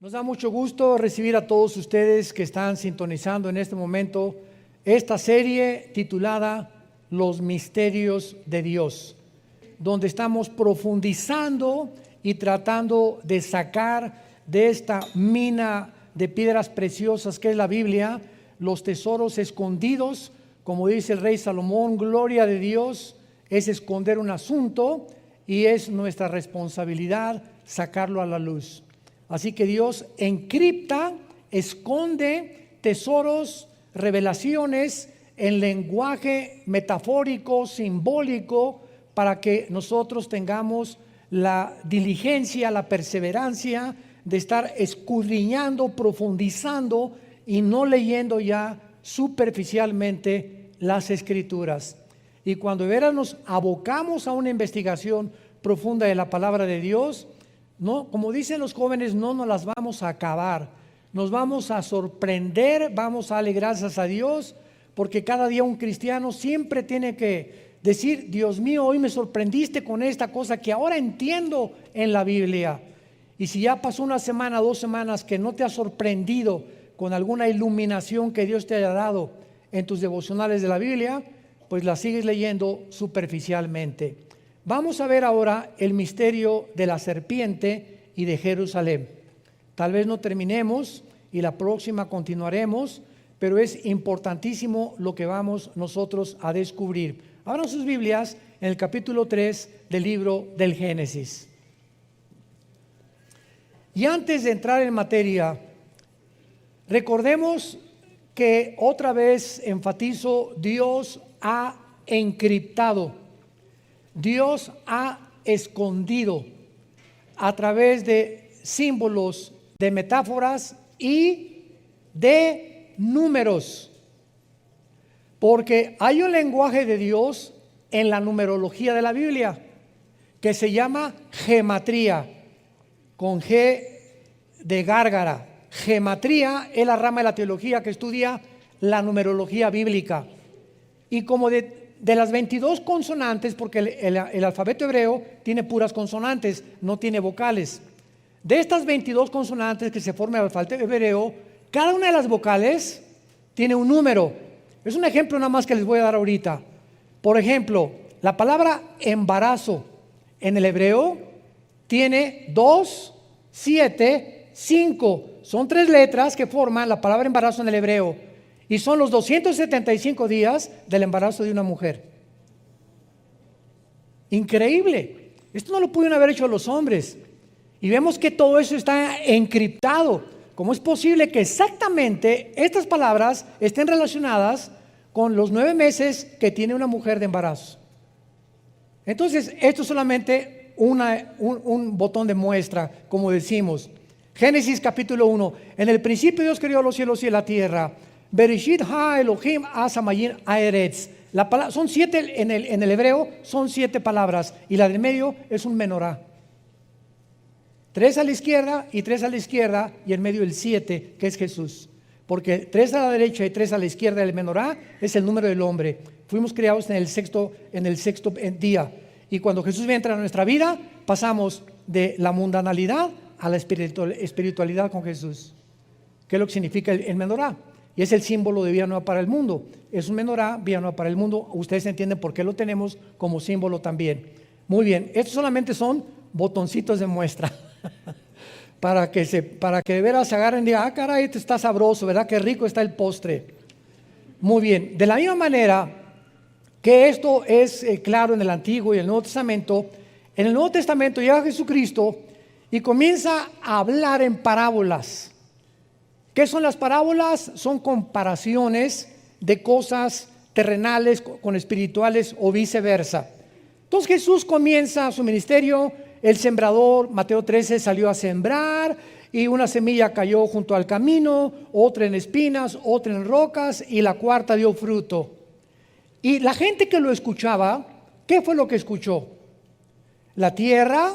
Nos da mucho gusto recibir a todos ustedes que están sintonizando en este momento esta serie titulada Los Misterios de Dios, donde estamos profundizando y tratando de sacar de esta mina de piedras preciosas que es la Biblia, los tesoros escondidos. Como dice el rey Salomón, gloria de Dios es esconder un asunto y es nuestra responsabilidad sacarlo a la luz. Así que Dios encripta, esconde tesoros, revelaciones en lenguaje metafórico, simbólico, para que nosotros tengamos la diligencia, la perseverancia de estar escudriñando, profundizando y no leyendo ya superficialmente las Escrituras. Y cuando de veras nos abocamos a una investigación profunda de la palabra de Dios, no, como dicen los jóvenes, no nos las vamos a acabar, nos vamos a sorprender, vamos a darle gracias a Dios, porque cada día un cristiano siempre tiene que decir: Dios mío, hoy me sorprendiste con esta cosa que ahora entiendo en la Biblia. Y si ya pasó una semana, 2 semanas que no te ha sorprendido con alguna iluminación que Dios te haya dado en tus devocionales de la Biblia, pues la sigues leyendo superficialmente. Vamos a ver ahora el misterio de la serpiente y de Jerusalén. Tal vez no terminemos y la próxima continuaremos, pero es importantísimo lo que vamos nosotros a descubrir. Abran sus Biblias en el capítulo 3 del libro del Génesis. Y antes de entrar en materia, recordemos que otra vez enfatizo, Dios ha encriptado. Dios ha escondido a través de símbolos, de metáforas y de números. Porque hay un lenguaje de Dios en la numerología de la Biblia que se llama gematría, con G de gárgara. Gematría es la rama de la teología que estudia la numerología bíblica. Y como de las 22 consonantes, porque el alfabeto hebreo tiene puras consonantes, no tiene vocales. De estas 22 consonantes que se forman el alfabeto hebreo, cada una de las vocales tiene un número. Es un ejemplo nada más que les voy a dar ahorita. Por ejemplo, la palabra embarazo en el hebreo tiene 2, 7, 5. Son 3 letras que forman la palabra embarazo en el hebreo. Y son los 275 días del embarazo de una mujer. Increíble. Esto no lo pudieron haber hecho los hombres. Y vemos que todo eso está encriptado. ¿Cómo es posible que exactamente estas palabras estén relacionadas con los 9 meses que tiene una mujer de embarazo? Entonces, esto es solamente un botón de muestra, como decimos. Génesis capítulo 1. En el principio Dios creó los cielos y la tierra. Bereshit ha Elohim asamayin aeretz. Son 7 en el hebreo, son 7 palabras, y la del medio es un menorá. 3 a la izquierda y 3 a la izquierda, y en medio el 7, que es Jesús. Porque 3 a la derecha y 3 a la izquierda del menorá es el número del hombre. Fuimos creados en el sexto día. Y cuando Jesús entra en nuestra vida, pasamos de la mundanalidad a la espiritualidad con Jesús. ¿Qué es lo que significa el menorá? Y es el símbolo de vida nueva para el mundo. Es un menorá, vida nueva para el mundo. Ustedes entienden por qué lo tenemos como símbolo también. Muy bien, estos solamente son botoncitos de muestra. para que de veras se agarren y digan: ah, caray, esto está sabroso, ¿verdad? Qué rico está el postre. Muy bien, de la misma manera que esto es claro en el Antiguo y el Nuevo Testamento, en el Nuevo Testamento llega Jesucristo y comienza a hablar en parábolas. ¿Qué son las parábolas? Son comparaciones de cosas terrenales con espirituales o viceversa. Entonces Jesús comienza su ministerio. El sembrador, Mateo 13, salió a sembrar y una semilla cayó junto al camino, otra en espinas, otra en rocas y la cuarta dio fruto. Y la gente que lo escuchaba, ¿qué fue lo que escuchó? La tierra,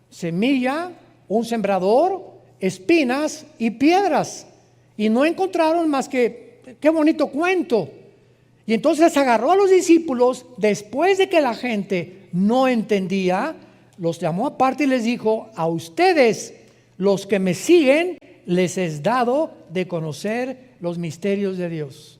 semilla, un sembrador, espinas y piedras. Y no encontraron más que, qué bonito cuento. Y entonces agarró a los discípulos, después de que la gente no entendía, los llamó aparte y les dijo: a ustedes, los que me siguen, les es dado de conocer los misterios de Dios.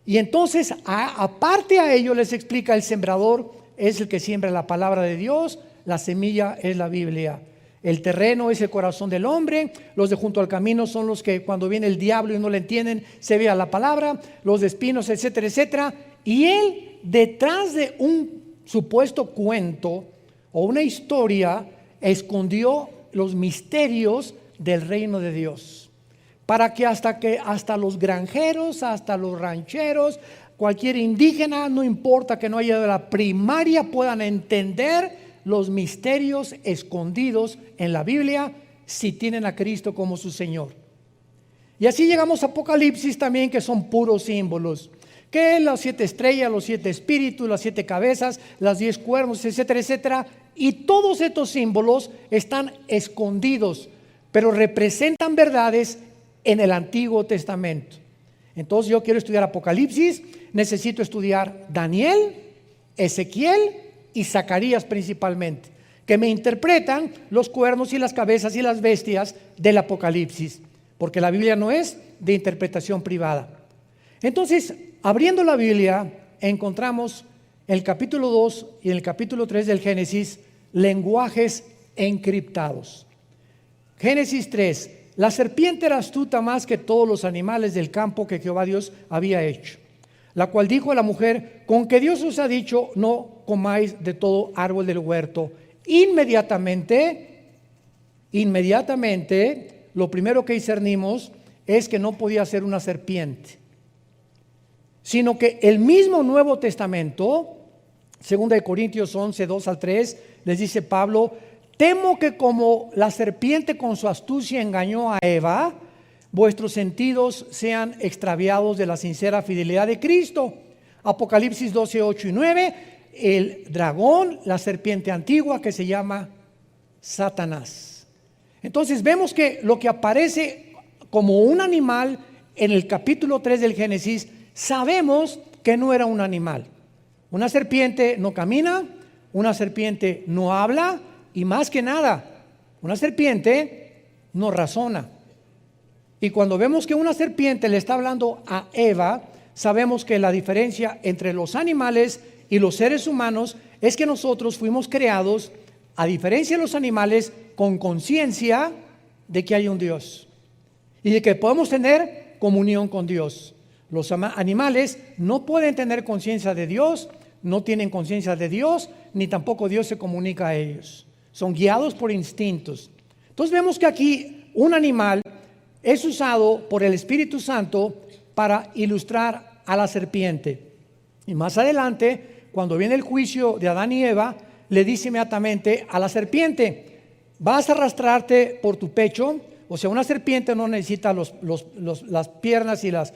Y entonces, aparte a ello, les explica: el sembrador es el que siembra la palabra de Dios, la semilla es la Biblia. El terreno es el corazón del hombre, los de junto al camino son los que cuando viene el diablo y no le entienden, se vea la palabra, los de espinos, etcétera, etcétera. Y él, detrás de un supuesto cuento o una historia, escondió los misterios del reino de Dios, para que hasta los granjeros, hasta los rancheros, cualquier indígena, no importa que no haya de la primaria, puedan entender los misterios escondidos en la Biblia si tienen a Cristo como su Señor. Y así llegamos a Apocalipsis también, que son puros símbolos, que las 7 estrellas, los 7 espíritus, las 7 cabezas, las 10 cuernos, etcétera, etcétera. Y todos estos símbolos están escondidos, pero representan verdades en el Antiguo Testamento. Entonces yo quiero estudiar Apocalipsis, necesito estudiar Daniel, Ezequiel y Zacarías principalmente, que me interpretan los cuernos y las cabezas y las bestias del Apocalipsis, porque la Biblia no es de interpretación privada. Entonces, abriendo la Biblia, encontramos en el capítulo 2 y en el capítulo 3 del Génesis lenguajes encriptados. Génesis 3: la serpiente era astuta más que todos los animales del campo que Jehová Dios había hecho, la cual dijo a la mujer: con que Dios os ha dicho, no comáis de todo árbol del huerto. Inmediatamente, lo primero que discernimos es que no podía ser una serpiente, sino que el mismo Nuevo Testamento, 2 Corintios 11, 2 al 3, les dice Pablo: temo que como la serpiente con su astucia engañó a Eva, vuestros sentidos sean extraviados de la sincera fidelidad de Cristo. Apocalipsis 12, 8 y 9, el dragón, la serpiente antigua que se llama Satanás. Entonces vemos que lo que aparece como un animal en el capítulo 3 del Génesis, sabemos que no era un animal. Una serpiente no camina, una serpiente no habla, y más que nada, una serpiente no razona. Y cuando vemos que una serpiente le está hablando a Eva, sabemos que la diferencia entre los animales y los seres humanos es que nosotros fuimos creados, a diferencia de los animales, con conciencia de que hay un Dios y de que podemos tener comunión con Dios. Los animales no pueden tener conciencia de Dios, no tienen conciencia de Dios, ni tampoco Dios se comunica a ellos. Son guiados por instintos. Entonces vemos que aquí un animal es usado por el Espíritu Santo para ilustrar a la serpiente. Y más adelante, cuando viene el juicio de Adán y Eva, le dice inmediatamente a la serpiente: vas a arrastrarte por tu pecho. O sea, una serpiente no necesita las piernas y los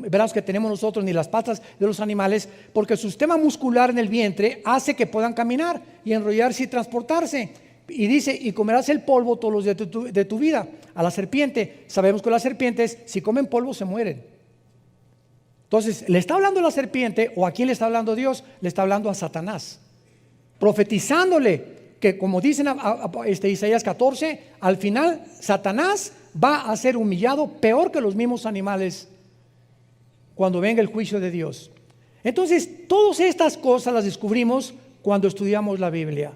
brazos que tenemos nosotros, ni las patas de los animales, porque su sistema muscular en el vientre hace que puedan caminar y enrollarse y transportarse. Y dice: y comerás el polvo todos los días de tu vida. A la serpiente, sabemos que las serpientes, si comen polvo, se mueren. Entonces, ¿le está hablando a la serpiente o a quién le está hablando Dios? Le está hablando a Satanás, profetizándole que, como dicen Isaías 14, al final Satanás va a ser humillado peor que los mismos animales cuando venga el juicio de Dios. Entonces, todas estas cosas las descubrimos cuando estudiamos la Biblia,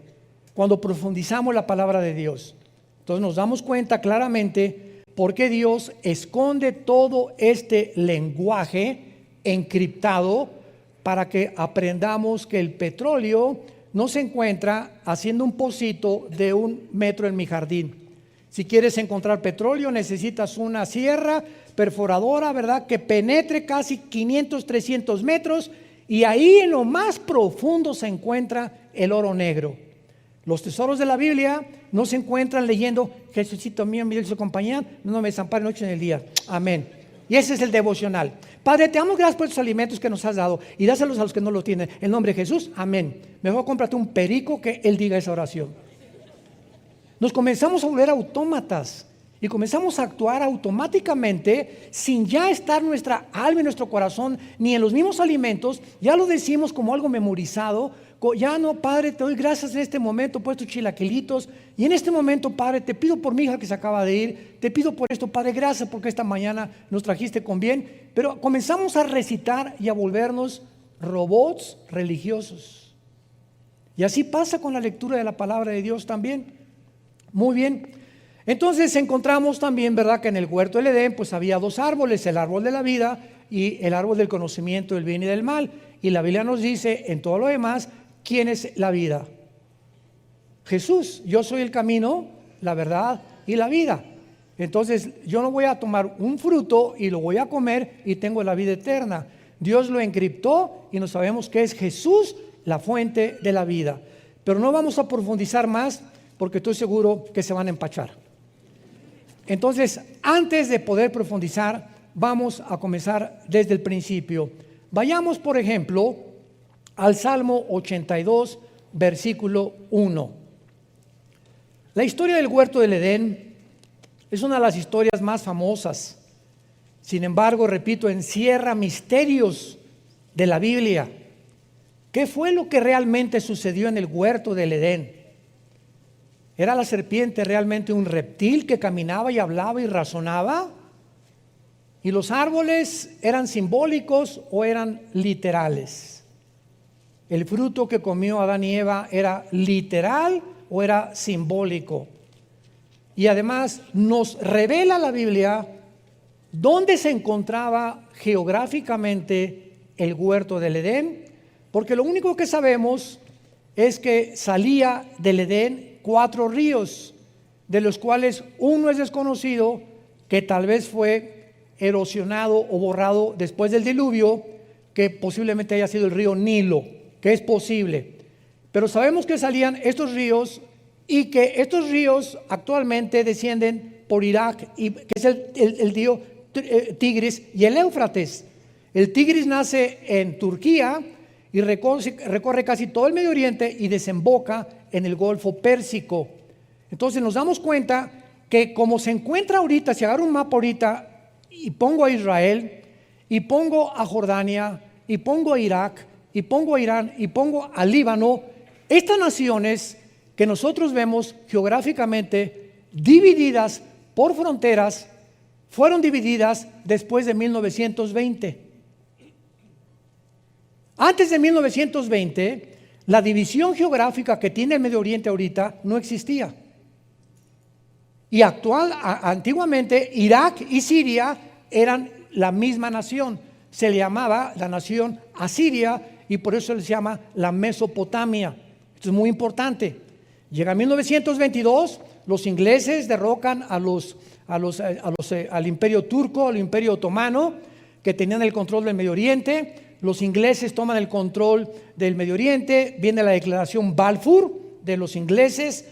cuando profundizamos la palabra de Dios. Entonces nos damos cuenta claramente por qué Dios esconde todo este lenguaje encriptado, para que aprendamos que el petróleo no se encuentra haciendo un pocito de 1 metro en mi jardín. Si quieres encontrar petróleo, necesitas una sierra perforadora, ¿verdad?, que penetre casi 500, 300 metros, y ahí en lo más profundo se encuentra el oro negro. Los tesoros de la Biblia no se encuentran leyendo: Jesucito mío, mi Dios y su compañía, no me desampare noche en el día. Amén. Y ese es el devocional. Padre, te damos gracias por estos alimentos que nos has dado, y dáselos a los que no los tienen. En nombre de Jesús, amén. Mejor cómprate un perico que él diga esa oración. Nos comenzamos a volver autómatas y comenzamos a actuar automáticamente sin ya estar nuestra alma y nuestro corazón ni en los mismos alimentos. Ya lo decimos como algo memorizado, Ya no, Padre, te doy gracias en este momento por estos chilaquilitos. Y en este momento, Padre, te pido por mi hija que se acaba de ir. Te pido por esto, Padre, gracias porque esta mañana nos trajiste con bien. Pero comenzamos a recitar y a volvernos robots religiosos. Y así pasa con la lectura de la palabra de Dios también. Muy bien. Entonces encontramos también, ¿verdad?, que en el huerto del Edén pues había dos árboles, el árbol de la vida y el árbol del conocimiento del bien y del mal. Y la Biblia nos dice en todo lo demás, ¿quién es la vida? Jesús. Yo soy el camino, la verdad y la vida. Entonces yo no voy a tomar un fruto y lo voy a comer y tengo la vida eterna. Dios lo encriptó y no sabemos que es Jesús la fuente de la vida. Pero no vamos a profundizar más porque estoy seguro que se van a empachar. Entonces, antes de poder profundizar, vamos a comenzar desde el principio. Vayamos, por ejemplo, al Salmo 82, versículo 1. La historia del huerto del Edén es una de las historias más famosas. Sin embargo, repito, encierra misterios de la Biblia. ¿Qué fue lo que realmente sucedió en el huerto del Edén? ¿Era la serpiente realmente un reptil que caminaba y hablaba y razonaba? ¿Y los árboles eran simbólicos o eran literales? ¿El fruto que comió Adán y Eva era literal o era simbólico? Y además nos revela la Biblia dónde se encontraba geográficamente el huerto del Edén, porque lo único que sabemos es que salía del Edén 4 ríos, de los cuales uno es desconocido, que tal vez fue erosionado o borrado después del diluvio, que posiblemente haya sido el río Nilo, que es posible. Pero sabemos que salían estos ríos y que estos ríos actualmente descienden por Irak, y que es el río Tigris y el Éufrates. El Tigris nace en Turquía y recorre casi todo el Medio Oriente y desemboca en el Golfo Pérsico. Entonces nos damos cuenta que como se encuentra ahorita, si agarro un mapa ahorita y pongo a Israel y pongo a Jordania y pongo a Irak y pongo a Irán y pongo a Líbano, estas naciones que nosotros vemos geográficamente divididas por fronteras fueron divididas después de 1920. Antes de 1920, la división geográfica que tiene el Medio Oriente ahorita no existía. Y antiguamente Irak y Siria eran la misma nación. Se le llamaba la nación Asiria y por eso se llama la Mesopotamia. Esto es muy importante. Llega 1922, los ingleses derrocan al imperio turco, al imperio otomano, que tenían el control del Medio Oriente. Los ingleses toman el control del Medio Oriente, viene la declaración Balfour de los ingleses,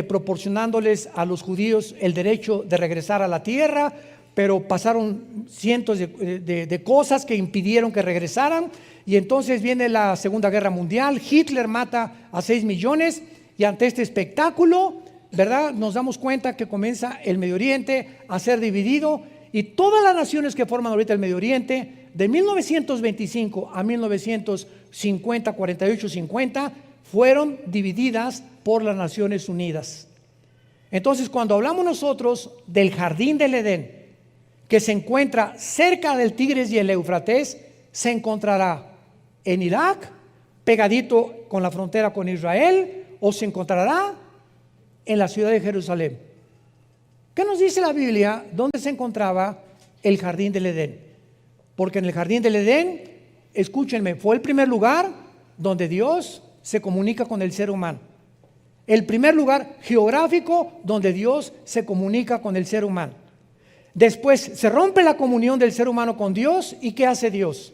proporcionándoles a los judíos el derecho de regresar a la tierra, pero pasaron cientos de cosas que impidieron que regresaran, y entonces viene la Segunda Guerra Mundial. Hitler mata a 6 millones, y ante este espectáculo, ¿verdad?, nos damos cuenta que comienza el Medio Oriente a ser dividido, y todas las naciones que forman ahorita el Medio Oriente, de 1925 a 1950, 48, 50, fueron divididas por las Naciones Unidas. Entonces, cuando hablamos nosotros del jardín del Edén, que se encuentra cerca del Tigris y el Éufrates, se encontrará en Irak, pegadito con la frontera con Israel, o se encontrará en la ciudad de Jerusalén. ¿Qué nos dice la Biblia? ¿Dónde se encontraba el jardín del Edén? Porque en el jardín del Edén, escúchenme, fue el primer lugar donde Dios se comunica con el ser humano. El primer lugar geográfico donde Dios se comunica con el ser humano. Después se rompe la comunión del ser humano con Dios, ¿y qué hace Dios?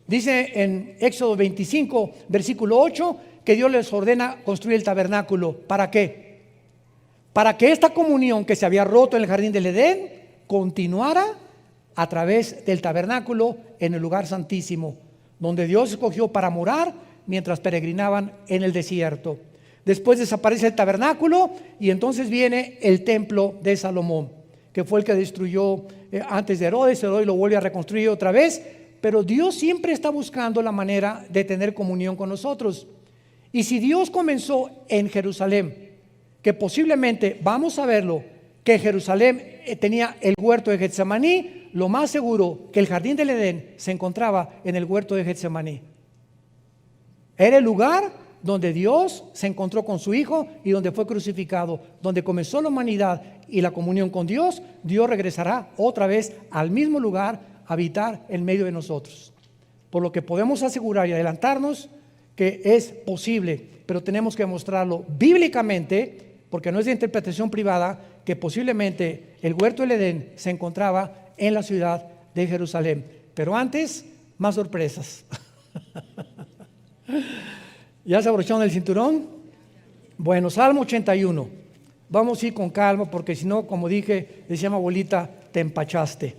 Dice en Éxodo 25, versículo 8, que Dios les ordena construir el tabernáculo. ¿Para qué? Para que esta comunión que se había roto en el jardín del Edén continuara a través del tabernáculo en el lugar santísimo, donde Dios escogió para morar mientras peregrinaban en el desierto. Después desaparece el tabernáculo y entonces viene el templo de Salomón, que fue el que destruyó antes de Herodes. Herodes lo vuelve a reconstruir otra vez, pero Dios siempre está buscando la manera de tener comunión con nosotros. Y si Dios comenzó en Jerusalén, que posiblemente, vamos a verlo, que Jerusalén tenía el huerto de Getsemaní, lo más seguro que el jardín del Edén se encontraba en el huerto de Getsemaní. Era el lugar donde Dios se encontró con su Hijo y donde fue crucificado, donde comenzó la humanidad y la comunión con Dios. Dios regresará otra vez al mismo lugar a habitar en medio de nosotros. Por lo que podemos asegurar y adelantarnos que es posible, pero tenemos que mostrarlo bíblicamente, porque no es de interpretación privada, que posiblemente el huerto del Edén se encontraba en la ciudad de Jerusalén. Pero antes, más sorpresas. ¿Ya se abrocharon el cinturón? Bueno, Salmo 81. Vamos a ir con calma, porque si no, como dije, decía mi abuelita, te empachaste.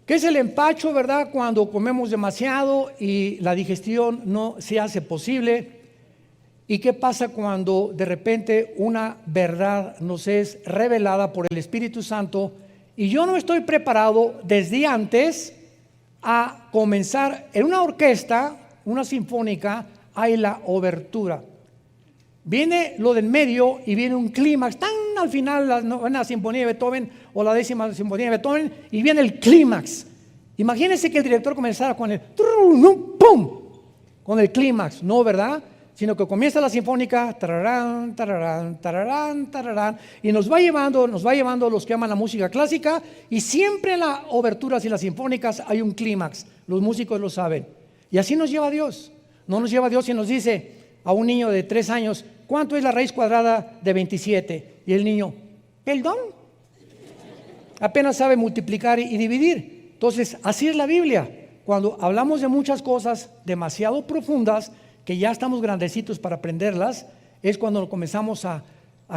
¿Qué es el empacho, verdad? Cuando comemos demasiado y la digestión no se hace posible. ¿Y qué pasa cuando de repente una verdad nos es revelada por el Espíritu Santo y yo no estoy preparado desde antes a comenzar en una orquesta, una sinfónica, hay la obertura? Viene lo del medio y viene un clímax, tan al final la novena sinfonía de Beethoven o la 10ª sinfonía de Beethoven, y viene el clímax. Imagínense que el director comenzara con el ¡pum! Con el clímax, no, ¿verdad? Sino que comienza la sinfónica, tararán, tararán, tararán, tararán, y nos va llevando los que aman la música clásica, y siempre en las oberturas y las sinfónicas hay un clímax, los músicos lo saben, y así nos lleva Dios. No nos lleva Dios y nos dice a un niño de 3 años, ¿cuánto es la raíz cuadrada de 27? Y el niño, ¿perdón? Apenas sabe multiplicar y dividir. Entonces, así es la Biblia. Cuando hablamos de muchas cosas demasiado profundas, que ya estamos grandecitos para aprenderlas, es cuando comenzamos a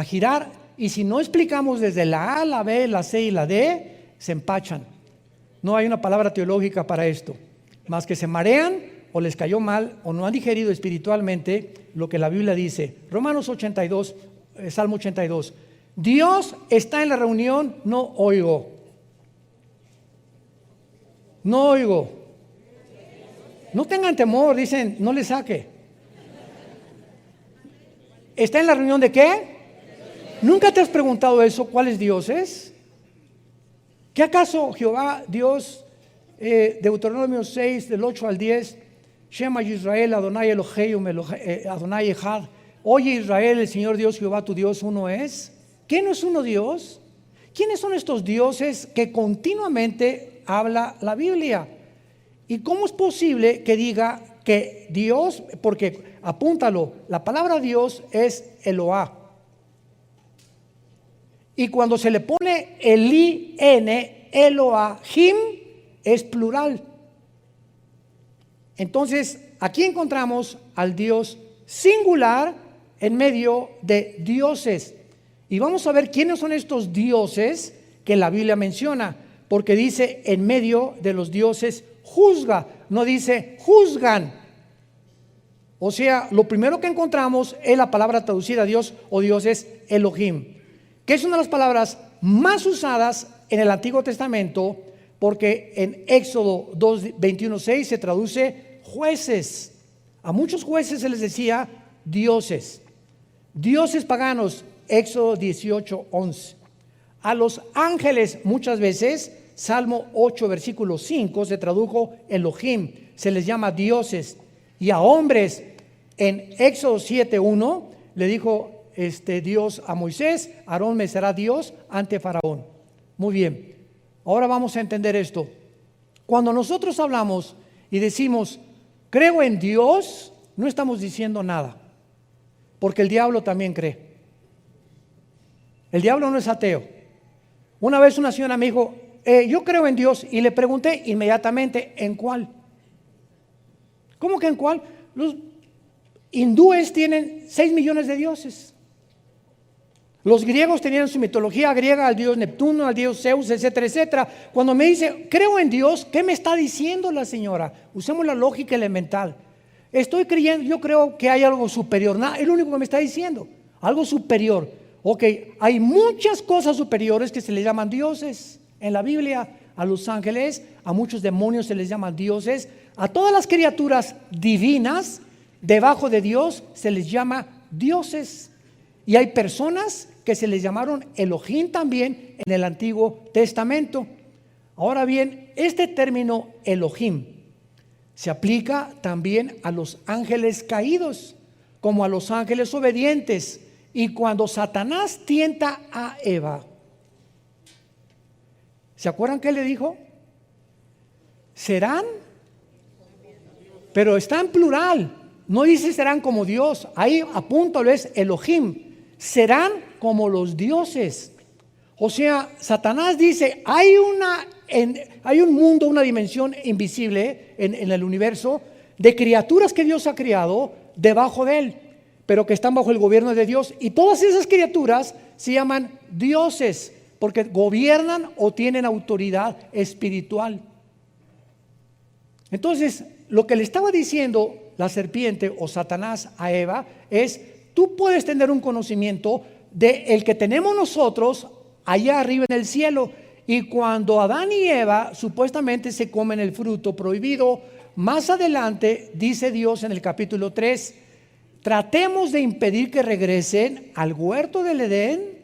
girar, y si no explicamos desde la A, la B, la C y la D, se empachan. No hay una palabra teológica para esto, más que se marean o les cayó mal o no han digerido espiritualmente lo que la Biblia dice. Romanos 82, Salmo 82. Dios está en la reunión, no oigo. No oigo. No tengan temor, dicen, no le saque. ¿Está en la reunión de qué? ¿Nunca te has preguntado eso? ¿Cuáles dioses? ¿Qué acaso Jehová, Dios, Deuteronomio 6, del 8 al 10, Shema Yisrael, Adonai Eloheinu, Adonai Echad, oye Israel, el Señor Dios, Jehová tu Dios, uno es? ¿Qué no es uno Dios? ¿Quiénes son estos dioses que continuamente habla la Biblia? ¿Y cómo es posible que diga que Dios, porque apúntalo, la palabra Dios es Eloah, y cuando se le pone el I-N, Elohim, es plural? Entonces, aquí encontramos al Dios singular en medio de dioses. Y vamos a ver quiénes son estos dioses que la Biblia menciona, porque dice en medio de los dioses juzga, no dice juzgan. O sea, lo primero que encontramos es la palabra traducida a Dios o Dios es Elohim, que es una de las palabras más usadas en el Antiguo Testamento, porque en Éxodo 21:6 se traduce jueces. A muchos jueces se les decía dioses. Dioses paganos, Éxodo 18:11. A los ángeles muchas veces, Salmo 8 versículo 5 se tradujo Elohim, se les llama dioses. Y a hombres en Éxodo 7:1 le dijo Dios a Moisés, Aarón me será Dios ante Faraón. Muy bien, ahora vamos a entender esto. Cuando nosotros hablamos y decimos creo en Dios, no estamos diciendo nada, porque el diablo también cree. El diablo no es ateo. Una vez una señora me dijo, yo creo en Dios, y le pregunté inmediatamente, ¿en cuál? ¿Cómo que en cuál? Los hindúes tienen 6 millones de dioses. Los griegos tenían su mitología griega al dios Neptuno, al dios Zeus, etcétera, etcétera. Cuando me dice, creo en Dios, ¿qué me está diciendo la señora? Usemos la lógica elemental. Estoy creyendo, yo creo que hay algo superior. Nada, es lo único que me está diciendo. Algo superior. Ok, hay muchas cosas superiores que se les llaman dioses. En la Biblia, a los ángeles, a muchos demonios se les llaman dioses. A todas las criaturas divinas Debajo de Dios se les llama dioses. Y hay personas que se les llamaron Elohim también en el Antiguo Testamento. Ahora bien, este término Elohim se aplica también a los ángeles caídos, como a los ángeles obedientes. Y cuando Satanás tienta a Eva, ¿se acuerdan qué le dijo? Serán, pero está en plural. No dice serán como Dios. Ahí apúntalo, es Elohim. Serán como los dioses. O sea, Satanás dice, hay un mundo, una dimensión invisible en el universo de criaturas que Dios ha creado debajo de él, pero que están bajo el gobierno de Dios. Y todas esas criaturas se llaman dioses porque gobiernan o tienen autoridad espiritual. Entonces, lo que le estaba diciendo la serpiente o Satanás a Eva es: tú puedes tener un conocimiento de el que tenemos nosotros allá arriba en el cielo. Y cuando Adán y Eva supuestamente se comen el fruto prohibido, más adelante dice Dios en el capítulo 3, tratemos de impedir que regresen al huerto del Edén,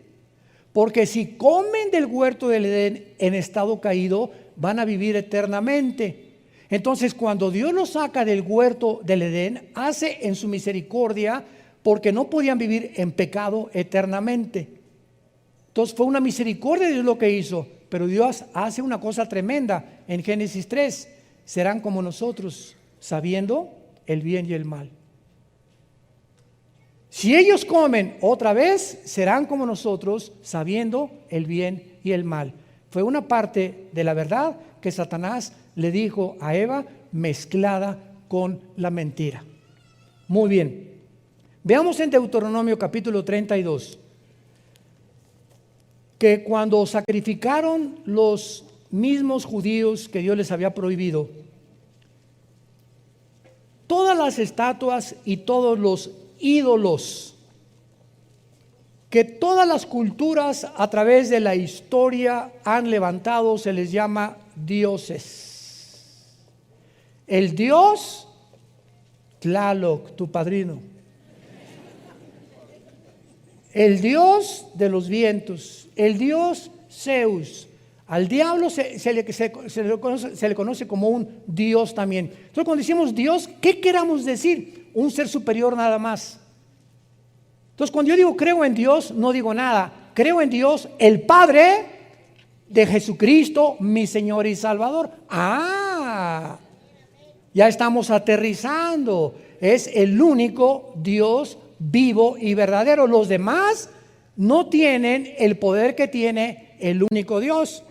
porque si comen del huerto del Edén en estado caído, van a vivir eternamente. Entonces, cuando Dios los saca del huerto del Edén, hace en su misericordia, porque no podían vivir en pecado eternamente. Entonces fue una misericordia de Dios lo que hizo, pero Dios hace una cosa tremenda en Génesis 3, serán como nosotros, sabiendo el bien y el mal. Si ellos comen otra vez, serán como nosotros, sabiendo el bien y el mal. Fue una parte de la verdad que Satanás le dijo a Eva, mezclada con la mentira. Muy bien. Veamos en Deuteronomio capítulo 32, que cuando sacrificaron los mismos judíos que Dios les había prohibido, todas las estatuas y todos los ídolos que todas las culturas a través de la historia han levantado, se les llama dioses. El dios Tlaloc, tu padrino. El dios de los vientos, el dios Zeus. Al diablo se le conoce como un dios también. Entonces, cuando decimos Dios, ¿qué queramos decir? Un ser superior nada más. Entonces, cuando yo digo creo en Dios, no digo nada. Creo en Dios, el Padre de Jesucristo, mi Señor y Salvador. Ya estamos aterrizando. Es el único Dios vivo y verdadero. Los demás no tienen el poder que tiene el único Dios.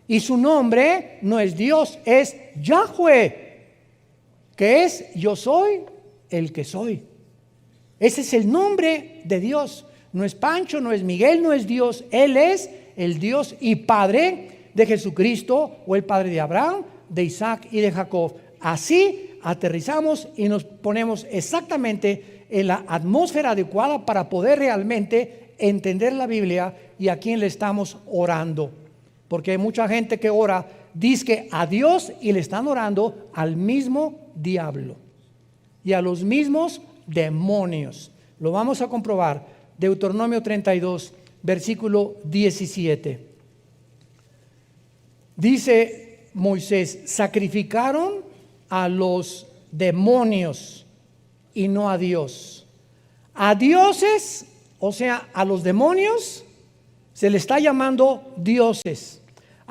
Y su nombre no es Dios, es Yahweh, que es yo soy el que soy. Ese es el nombre de Dios. No es Pancho, no es Miguel, no es Dios. Él es el Dios y Padre de Jesucristo, o el Padre de Abraham, de Isaac y de Jacob. Así aterrizamos y nos ponemos exactamente en la atmósfera adecuada para poder realmente entender la Biblia y a quién le estamos orando. Porque hay mucha gente que ora, dice a Dios y le están orando al mismo diablo y a los mismos demonios. Lo vamos a comprobar. Deuteronomio 32, versículo 17. Dice Moisés, sacrificaron a los demonios y no a Dios. A dioses, o sea, a los demonios, se le está llamando dioses.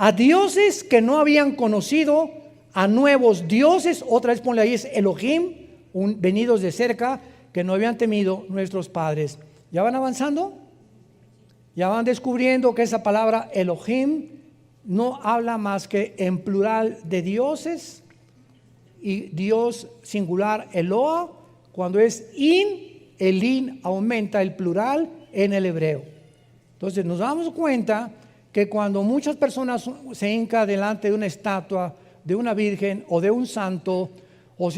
A dioses que no habían conocido, a nuevos dioses, otra vez ponle ahí, es Elohim, venidos de cerca, que no habían temido nuestros padres. ¿Ya van avanzando? Ya van descubriendo que esa palabra Elohim no habla más que en plural de dioses, y Dios singular Eloa. Cuando es el in aumenta el plural en el hebreo. Entonces nos damos cuenta que cuando muchas personas se hincan delante de una estatua, de una virgen o de un santo, o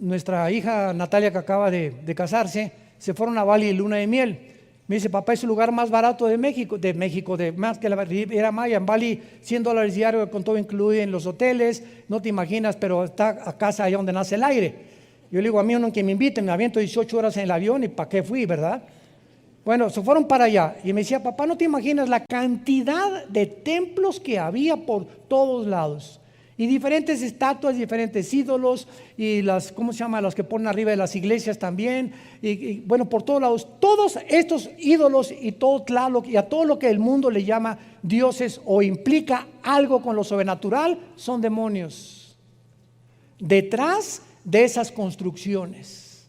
nuestra hija Natalia, que acaba de casarse, se fueron a Bali en luna de miel. Me dice, papá, es el lugar más barato de México, de más que la Riviera Maya. En Bali, $100 diario con todo incluido en los hoteles, no te imaginas, pero está a casa allá donde nace el aire. Yo le digo, a mí no que me inviten, me aviento 18 horas en el avión y ¿para qué fui, verdad? Bueno, se fueron para allá y me decía, papá, no te imaginas la cantidad de templos que había por todos lados. Y diferentes estatuas, diferentes ídolos y las, ¿cómo se llama? Las que ponen arriba de las iglesias también. Y bueno, por todos lados, todos estos ídolos y todo Tlaloc y a todo lo que el mundo le llama dioses o implica algo con lo sobrenatural, son demonios. Detrás de esas construcciones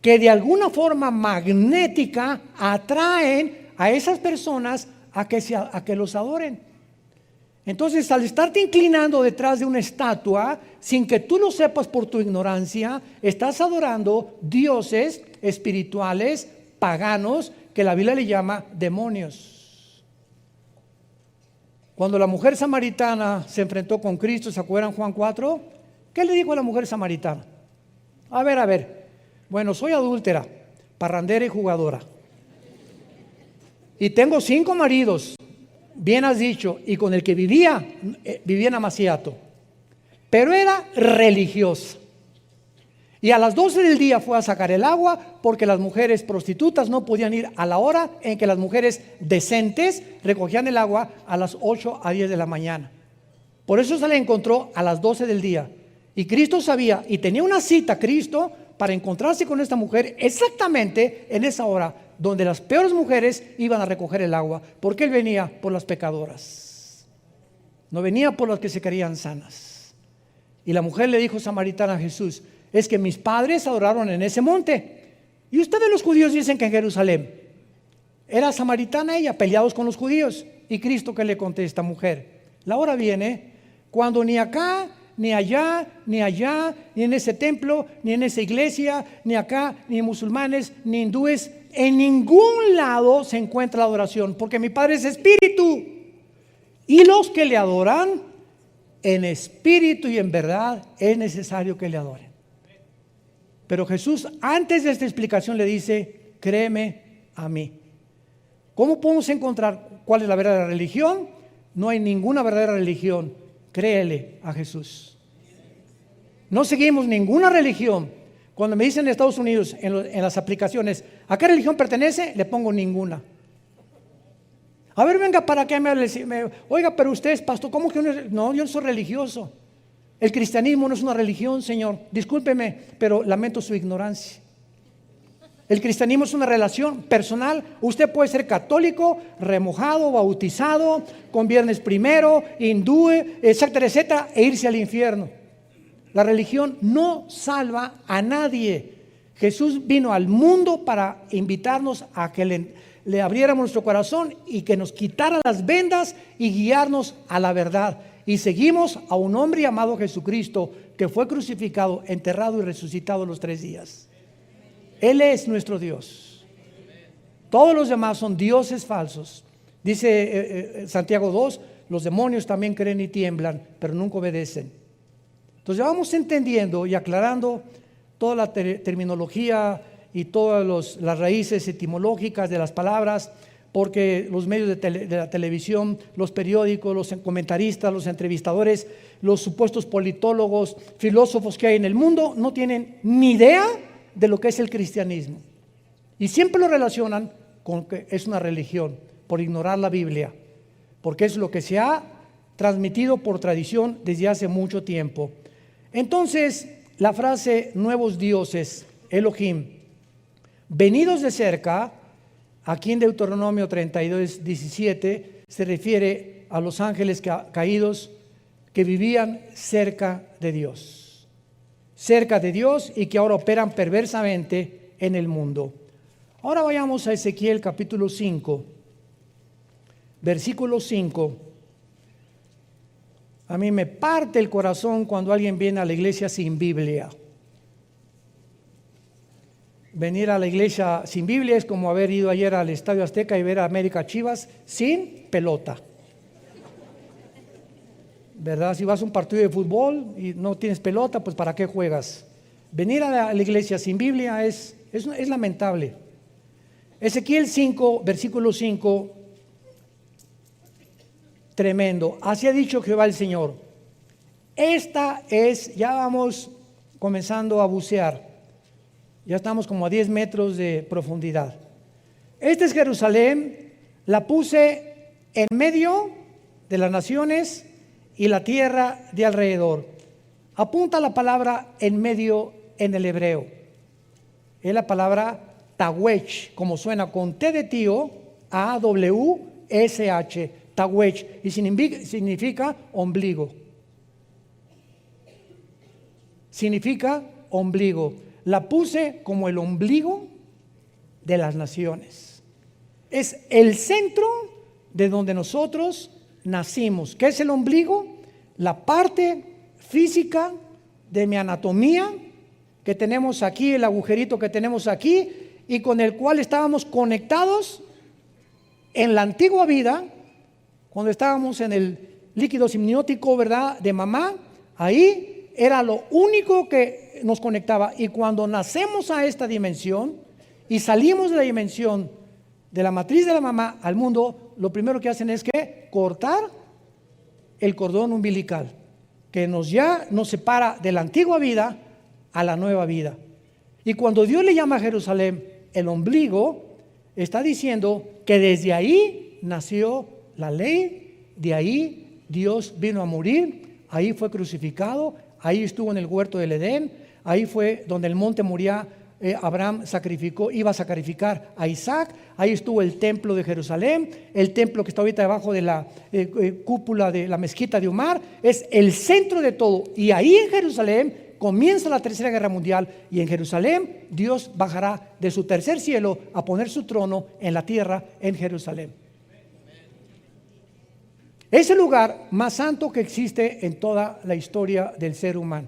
que de alguna forma magnética atraen a esas personas a que los adoren. Entonces, al estarte inclinando detrás de una estatua, sin que tú lo sepas por tu ignorancia, estás adorando dioses espirituales, paganos, que la Biblia le llama demonios. Cuando la mujer samaritana se enfrentó con Cristo, ¿se acuerdan Juan 4? ¿Qué le dijo a la mujer samaritana? A ver, bueno, soy adúltera, parrandera y jugadora. Y tengo 5 maridos. Bien has dicho, y con el que vivía en Amaciato, pero era religiosa. Y a las 12 del día fue a sacar el agua porque las mujeres prostitutas no podían ir a la hora en que las mujeres decentes recogían el agua a las 8 a 10 de la mañana. Por eso se le encontró a las 12 del día. Y Cristo sabía y tenía una cita, Cristo, para encontrarse con esta mujer exactamente en esa hora donde las peores mujeres iban a recoger el agua, porque Él venía por las pecadoras, no venía por las que se creían sanas. Y la mujer le dijo samaritana a Jesús, es que mis padres adoraron en ese monte, y ustedes los judíos dicen que en Jerusalén. Era samaritana ella, peleados con los judíos. Y Cristo, que le contesta, mujer, la hora viene cuando ni acá, ni allá, ni allá, ni en ese templo, ni en esa iglesia, ni acá, ni musulmanes, ni hindúes, en ningún lado se encuentra la adoración, porque mi Padre es espíritu, y los que le adoran en espíritu y en verdad es necesario que le adoren. Pero Jesús, antes de esta explicación, le dice, créeme a mí. ¿Cómo podemos encontrar cuál es la verdadera religión? No hay ninguna verdadera religión. Créele a Jesús. No seguimos ninguna religión. Cuando me dicen en Estados Unidos, en las aplicaciones, ¿a qué religión pertenece? Le pongo ninguna. A ver, venga, ¿para qué me hable? Oiga, pero usted es pastor, ¿cómo que no? Yo no soy religioso. El cristianismo no es una religión, Señor. Discúlpeme, pero lamento su ignorancia. El cristianismo es una relación personal. Usted puede ser católico, remojado, bautizado, con viernes primero, hindú, etcétera, etcétera, e irse al infierno. La religión no salva a nadie. Jesús vino al mundo para invitarnos a que le abriéramos nuestro corazón y que nos quitara las vendas y guiarnos a la verdad. Y seguimos a un hombre llamado Jesucristo, que fue crucificado, enterrado y resucitado los 3 días. Él es nuestro Dios. Todos los demás son dioses falsos. Dice Santiago 2, los demonios también creen y tiemblan, pero nunca obedecen. Entonces vamos entendiendo y aclarando toda la terminología y todas las raíces etimológicas de las palabras, porque los medios de la televisión, los periódicos, los comentaristas, los entrevistadores, los supuestos politólogos, filósofos que hay en el mundo no tienen ni idea de lo que es el cristianismo. Y siempre lo relacionan con que es una religión, por ignorar la Biblia, porque es lo que se ha transmitido por tradición desde hace mucho tiempo. Entonces, la frase nuevos dioses, Elohim, venidos de cerca, aquí en Deuteronomio 32, 17, se refiere a los ángeles caídos que vivían cerca de Dios. Cerca de Dios y que ahora operan perversamente en el mundo. Ahora vayamos a Ezequiel capítulo 5, versículo 5. A mí me parte el corazón cuando alguien viene a la iglesia sin Biblia. Venir a la iglesia sin Biblia es como haber ido ayer al Estadio Azteca y ver a América Chivas sin pelota. ¿Verdad? Si vas a un partido de fútbol y no tienes pelota, pues ¿para qué juegas? Venir a la iglesia sin Biblia es lamentable. Ezequiel 5, versículo 5. Tremendo. Así ha dicho Jehová el Señor. Esta es, ya vamos comenzando a bucear. Ya estamos como a 10 metros de profundidad. Esta es Jerusalén, la puse en medio de las naciones y la tierra de alrededor. Apunta la palabra en medio en el hebreo. Es la palabra Tawech, como suena con T de tío, A-W-S-H, Tawech, y significa ombligo. Significa ombligo. La puse como el ombligo de las naciones. Es el centro de donde nosotros nacimos. ¿Qué es el ombligo? La parte física de mi anatomía que tenemos aquí, el agujerito que tenemos aquí, y con el cual estábamos conectados en la antigua vida, cuando estábamos en el líquido simniótico, ¿verdad?, de mamá. Ahí era lo único que nos conectaba. Y cuando nacemos a esta dimensión y salimos de la dimensión de la matriz de la mamá al mundo, lo primero que hacen es que cortar el cordón umbilical, que ya nos separa de la antigua vida a la nueva vida. Y cuando Dios le llama a Jerusalén el ombligo, está diciendo que desde ahí nació la ley, de ahí Dios vino a morir, ahí fue crucificado, ahí estuvo en el huerto del Edén, ahí fue donde el monte Moría. Abraham iba a sacrificar a Isaac. Ahí estuvo el templo de Jerusalén, el templo que está ahorita debajo de la cúpula de la mezquita de Omar. Es el centro de todo. Y ahí en Jerusalén comienza la tercera guerra mundial. Y en Jerusalén Dios bajará de su tercer cielo a poner su trono en la tierra en Jerusalén. Es el lugar más santo que existe en toda la historia del ser humano.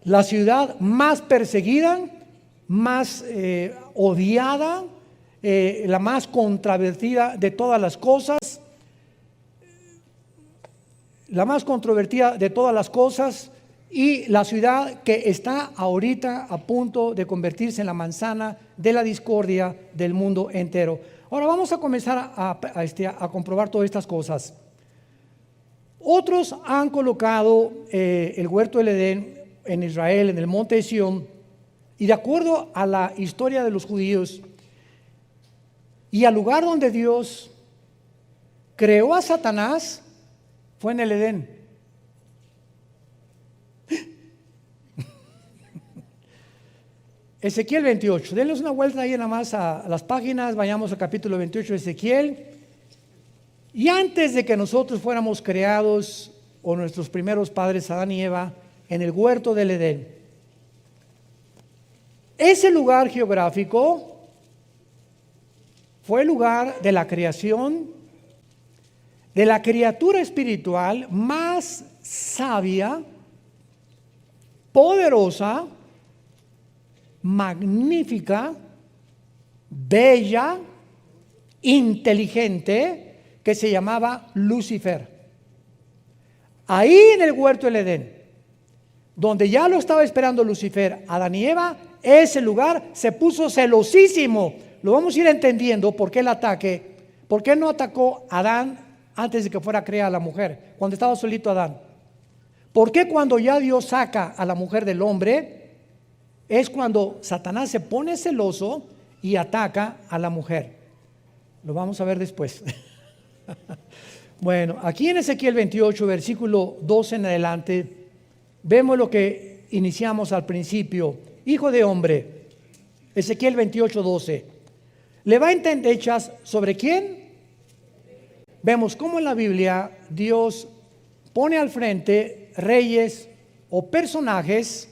La ciudad más perseguida, más odiada, la más controvertida de todas las cosas, y la ciudad que está ahorita a punto de convertirse en la manzana de la discordia del mundo entero. Ahora vamos a comenzar a comprobar todas estas cosas. Otros han colocado el huerto del Edén en Israel, en el monte de Sión, y de acuerdo a la historia de los judíos y al lugar donde Dios creó a Satanás, fue en el Edén. Ezequiel 28, denles una vuelta ahí nada más a las páginas, vayamos al capítulo 28 de Ezequiel. Y antes de que nosotros fuéramos creados, o nuestros primeros padres Adán y Eva, en el huerto del Edén, ese lugar geográfico fue el lugar de la creación de la criatura espiritual más sabia, poderosa, magnífica, bella, inteligente, que se llamaba Lucifer. Ahí en el huerto del Edén, donde ya lo estaba esperando Lucifer, Adán y Eva, ese lugar se puso celosísimo. Lo vamos a ir entendiendo por qué el ataque, por qué no atacó a Adán antes de que fuera creada la mujer, cuando estaba solito Adán. ¿Por qué cuando ya Dios saca a la mujer del hombre, es cuando Satanás se pone celoso y ataca a la mujer? Lo vamos a ver después. Bueno, aquí en Ezequiel 28, versículo 12 en adelante, vemos lo que iniciamos al principio. Hijo de hombre, Ezequiel 28, 12. ¿Levanta endechas sobre quién? Vemos cómo en la Biblia Dios pone al frente reyes o personajes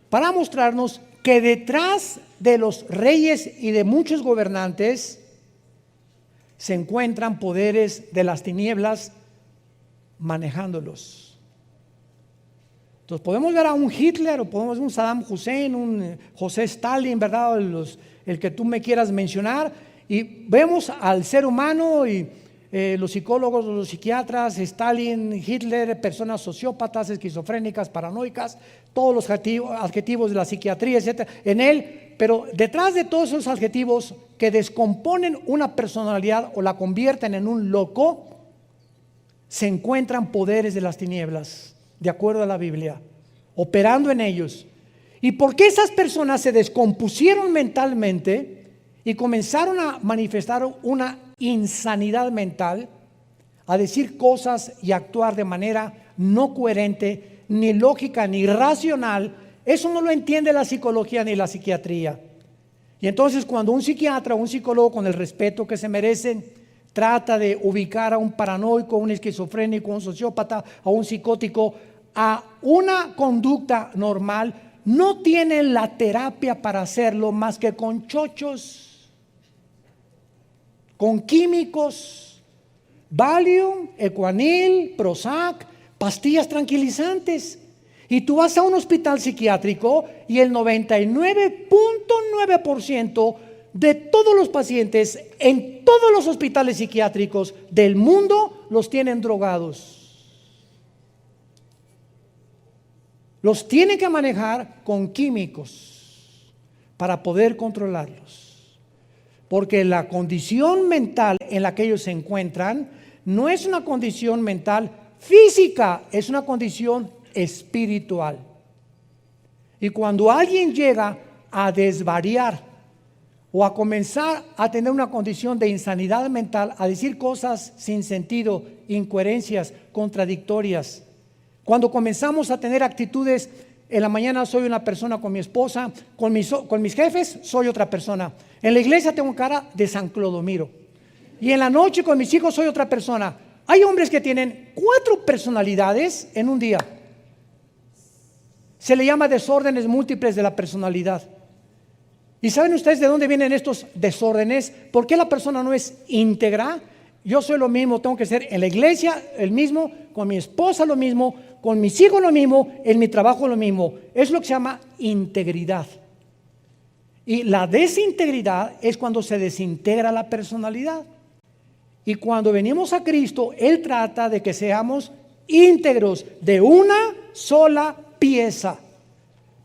para mostrarnos que detrás de los reyes y de muchos gobernantes se encuentran poderes de las tinieblas manejándolos. Entonces podemos ver a un Hitler, o podemos ver un Saddam Hussein, un José Stalin, ¿verdad? El que tú me quieras mencionar, y vemos al ser humano y los psicólogos, los psiquiatras, Stalin, Hitler, personas sociópatas, esquizofrénicas, paranoicas, todos los adjetivos de la psiquiatría, etcétera, en él. Pero detrás de todos esos adjetivos que descomponen una personalidad o la convierten en un loco, se encuentran poderes de las tinieblas, de acuerdo a la Biblia, operando en ellos. ¿Y por qué esas personas se descompusieron mentalmente y comenzaron a manifestar una insanidad mental, a decir cosas y actuar de manera no coherente, ni lógica, ni racional? Eso no lo entiende la psicología ni la psiquiatría. Y entonces cuando un psiquiatra o un psicólogo, con el respeto que se merecen, trata de ubicar a un paranoico, a un esquizofrénico, a un sociópata, a un psicótico, a una conducta normal, no tienen la terapia para hacerlo más que con chochos, con químicos, Valium, Ecuanil, Prozac, pastillas tranquilizantes. Y tú vas a un hospital psiquiátrico y el 99.9% de todos los pacientes en todos los hospitales psiquiátricos del mundo los tienen drogados. Los tienen que manejar con químicos para poder controlarlos. Porque la condición mental en la que ellos se encuentran no es una condición mental física, es una condición espiritual. Y cuando alguien llega a desvariar o a comenzar a tener una condición de insanidad mental, a decir cosas sin sentido, incoherencias, contradictorias, cuando comenzamos a tener actitudes, en la mañana soy una persona con mi esposa, con mis jefes soy otra persona, en la iglesia tengo cara de San Clodomiro, y en la noche con mis hijos soy otra persona. Hay hombres que tienen 4 personalidades en un día. Se le llama desórdenes múltiples de la personalidad. ¿Y saben ustedes de dónde vienen estos desórdenes? ¿Por qué la persona no es íntegra? Yo soy lo mismo, tengo que ser en la iglesia el mismo, con mi esposa lo mismo, con mis hijos lo mismo, en mi trabajo lo mismo. Es lo que se llama integridad. Y la desintegridad es cuando se desintegra la personalidad. Y cuando venimos a Cristo, Él trata de que seamos íntegros de una sola pieza,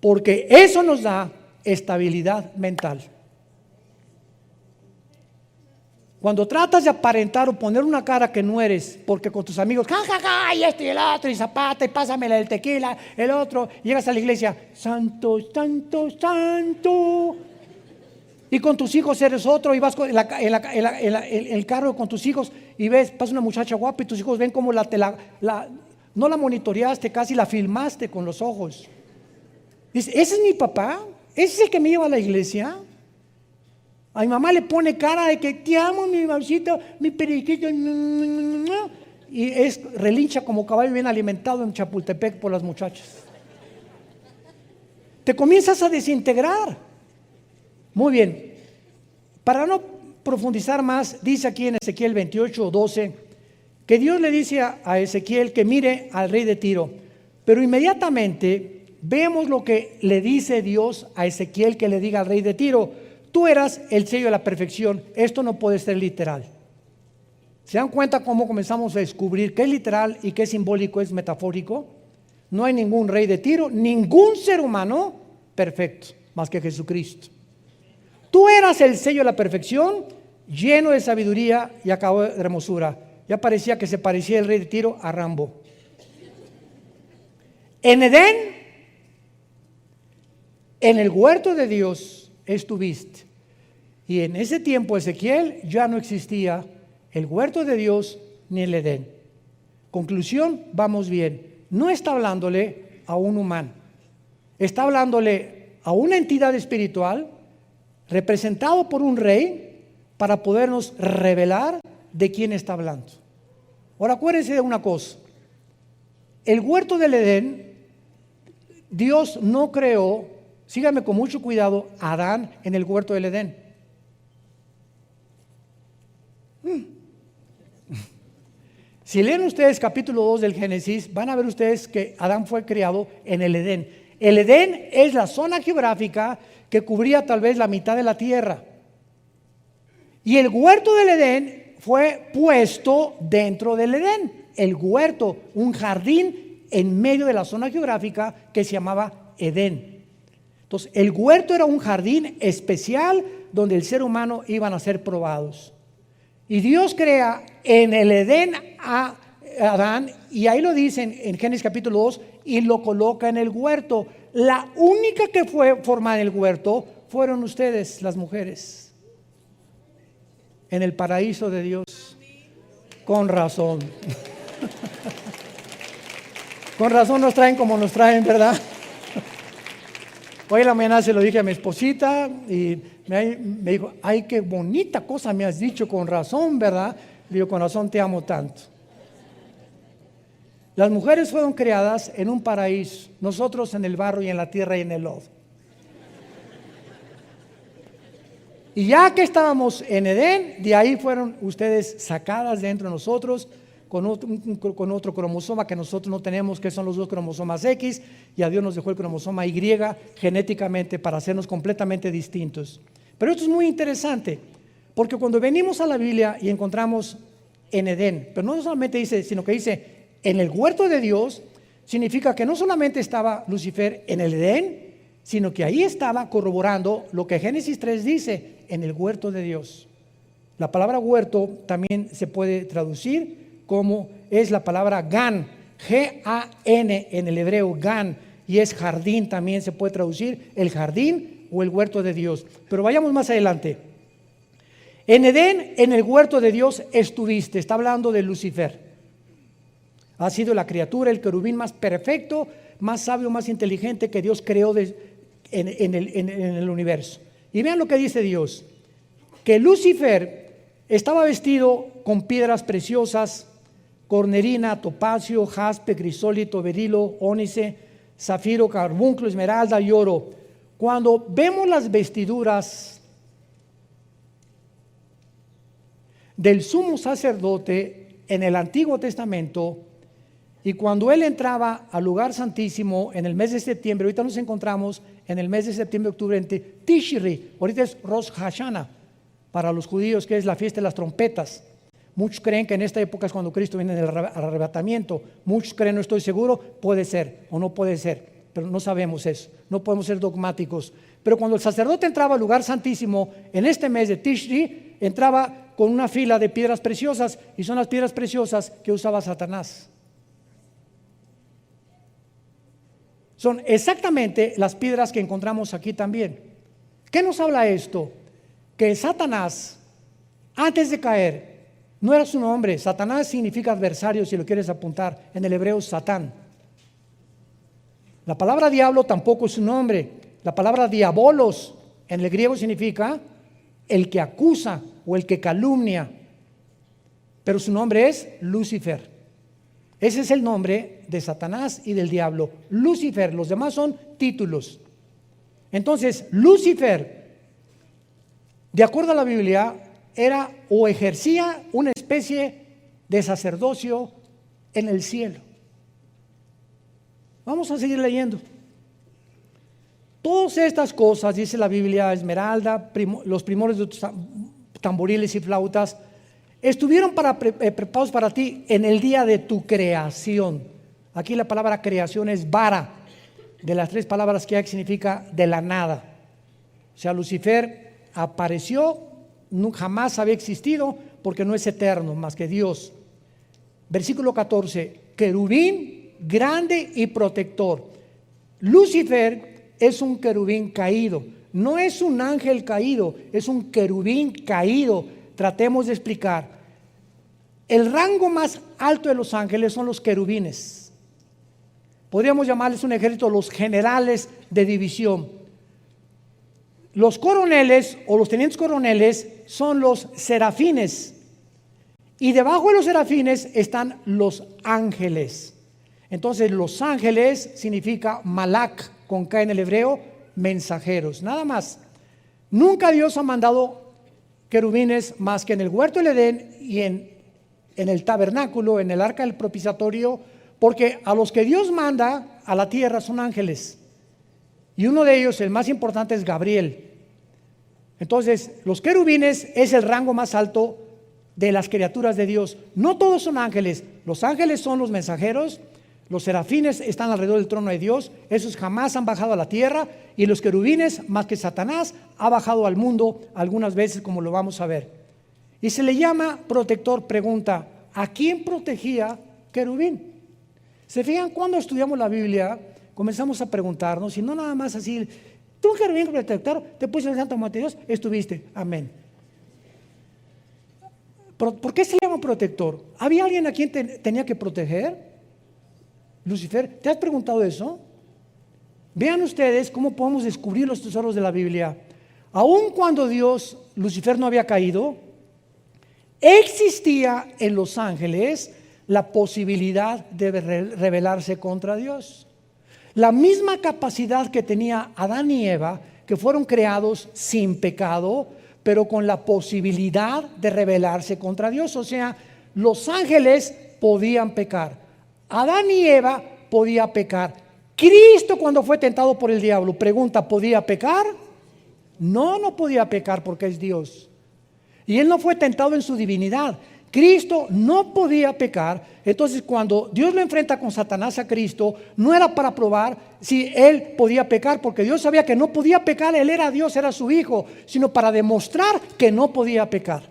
porque eso nos da estabilidad mental. Cuando tratas de aparentar o poner una cara que no eres, porque con tus amigos, ja, ja, ja, y esto y el otro, y zapata, y pásamela el tequila, el otro, llegas a la iglesia, santo, santo, santo. Y con tus hijos eres otro, y vas en el carro con tus hijos y ves, pasa una muchacha guapa y tus hijos ven como no la monitoreaste, casi la filmaste con los ojos. Dice, ese es mi papá, ese es el que me lleva a la iglesia. A mi mamá le pone cara de que te amo, mi mamacita, mi periquito. Y relincha como caballo bien alimentado en Chapultepec por las muchachas. Te comienzas a desintegrar. Muy bien. Para no profundizar más, dice aquí en Ezequiel 28:12 que Dios le dice a Ezequiel que mire al rey de Tiro. Pero inmediatamente vemos lo que le dice Dios a Ezequiel que le diga al rey de Tiro: tú eras el sello de la perfección. Esto no puede ser literal. ¿Se dan cuenta cómo comenzamos a descubrir qué es literal y qué simbólico, es metafórico? No hay ningún rey de Tiro, ningún ser humano perfecto, más que Jesucristo. Tú eras el sello de la perfección, lleno de sabiduría y acabado de hermosura. Ya parecía que se parecía el rey de Tiro a Rambo. En Edén, en el huerto de Dios estuviste. Y en ese tiempo, Ezequiel, ya no existía el huerto de Dios ni el Edén. Conclusión, vamos bien. No está hablándole a un humano. Está hablándole a una entidad espiritual representado por un rey para podernos revelar de quién está hablando. Ahora acuérdense de una cosa. El huerto del Edén, Dios no creó, síganme con mucho cuidado, a Adán en el huerto del Edén. Si leen ustedes capítulo 2 del Génesis, van a ver ustedes que Adán fue creado en el Edén. El Edén es la zona geográfica que cubría tal vez la mitad de la tierra. Y el huerto del Edén fue puesto dentro del Edén. El huerto, un jardín en medio de la zona geográfica que se llamaba Edén. Entonces, el huerto era un jardín especial donde el ser humano iban a ser probados. Y Dios crea en el Edén a Adán, y ahí lo dicen en Génesis capítulo 2, y lo coloca en el huerto. La única que fue formada en el huerto fueron ustedes, las mujeres, en el paraíso de Dios. Con razón. Con razón nos traen como nos traen, ¿verdad? Hoy en la mañana se lo dije a mi esposita y me dijo, ay, qué bonita cosa me has dicho, con razón, ¿verdad? Le digo, con razón te amo tanto. Las mujeres fueron creadas en un paraíso, nosotros en el barro y en la tierra y en el lodo. Y ya que estábamos en Edén, de ahí fueron ustedes sacadas dentro de nosotros con otro cromosoma que nosotros no tenemos, que son los dos cromosomas X, y a Dios nos dejó el cromosoma Y genéticamente para hacernos completamente distintos. Pero esto es muy interesante, porque cuando venimos a la Biblia y encontramos en Edén, pero no solamente dice, sino que dice en el huerto de Dios, significa que no solamente estaba Lucifer en el Edén, sino que ahí estaba corroborando lo que Génesis 3 dice, en el huerto de Dios. La palabra huerto también se puede traducir como es la palabra Gan, G-A-N en el hebreo, Gan, y es jardín, también se puede traducir el jardín o el huerto de Dios. Pero vayamos más adelante. En Edén, en el huerto de Dios estuviste, está hablando de Lucifer. Ha sido la criatura, el querubín más perfecto, más sabio, más inteligente que Dios creó en el universo. Y vean lo que dice Dios, que Lucifer estaba vestido con piedras preciosas, cornerina, topacio, jaspe, crisólito, berilo, ónice, zafiro, carbunclo, esmeralda y oro. Cuando vemos las vestiduras del sumo sacerdote en el Antiguo Testamento, y cuando él entraba al lugar santísimo en el mes de septiembre, ahorita nos encontramos en el mes de septiembre, octubre, en Tishri, ahorita es Rosh Hashanah, para los judíos, que es la fiesta de las trompetas. Muchos creen que en esta época es cuando Cristo viene al arrebatamiento. Muchos creen, no estoy seguro, puede ser o no puede ser, pero no sabemos eso, no podemos ser dogmáticos. Pero cuando el sacerdote entraba al lugar santísimo en este mes de Tishri, entraba con una fila de piedras preciosas, y son las piedras preciosas que usaba Satanás. Son exactamente las piedras que encontramos aquí también. ¿Qué nos habla esto? Que Satanás, antes de caer, no era su nombre. Satanás significa adversario, si lo quieres apuntar, en el hebreo Satán. La palabra diablo tampoco es su nombre. La palabra diabolos en el griego significa el que acusa o el que calumnia. Pero su nombre es Lucifer. Ese es el nombre de Satanás y del diablo, Lucifer. Los demás son títulos. Entonces, Lucifer, de acuerdo a la Biblia, era o ejercía una especie de sacerdocio en el cielo. Vamos a seguir leyendo. Todas estas cosas, dice la Biblia, esmeralda, los primores de tamboriles y flautas, estuvieron preparados para ti en el día de tu creación. Aquí la palabra creación es bara, de las tres palabras que hay, significa de la nada. O sea, Lucifer apareció, jamás había existido, porque no es eterno más que Dios. Versículo 14, querubín grande y protector. Lucifer es un querubín caído, no es un ángel caído, es un querubín caído. Tratemos de explicar. El rango más alto de los ángeles son los querubines. Podríamos llamarles un ejército, los generales de división. Los coroneles o los tenientes coroneles son los serafines. Y debajo de los serafines están los ángeles. Entonces los ángeles significa malak, con K en el hebreo, mensajeros, nada más. Nunca Dios ha mandado querubines más que en el huerto del Edén y en el tabernáculo, en el arca del propiciatorio, porque a los que Dios manda a la tierra son ángeles, y uno de ellos, el más importante, es Gabriel. Entonces los querubines es el rango más alto de las criaturas de Dios. No todos son ángeles. Los ángeles son los mensajeros, los serafines están alrededor del trono de Dios, esos jamás han bajado a la tierra, y los querubines, más que Satanás, ha bajado al mundo algunas veces, como lo vamos a ver. Y se le llama protector. Pregunta, ¿a quién protegía querubín? ¿Se fijan cuando estudiamos la Biblia? comenzamos a preguntarnos, y no nada más así, tú querubín protector, te puse el santo monte de Dios, estuviste, amén. ¿Por qué se llama protector? ¿Había alguien a quien tenía que proteger? Lucifer, ¿te has preguntado eso? Vean ustedes cómo podemos descubrir los tesoros de la Biblia. Aun cuando Lucifer no había caído, existía en los ángeles la posibilidad de rebelarse contra Dios. La misma capacidad que tenía Adán y Eva, que fueron creados sin pecado, pero con la posibilidad de rebelarse contra Dios. O sea, los ángeles podían pecar. Adán y Eva podían pecar. Cristo, cuando fue tentado por el diablo, pregunta, ¿podía pecar? No, no podía pecar porque es Dios. Y él no fue tentado en su divinidad. Cristo no podía pecar. Entonces, cuando Dios lo enfrenta con Satanás a Cristo, no era para probar si él podía pecar, porque Dios sabía que no podía pecar, él era Dios, era su hijo, sino para demostrar que no podía pecar.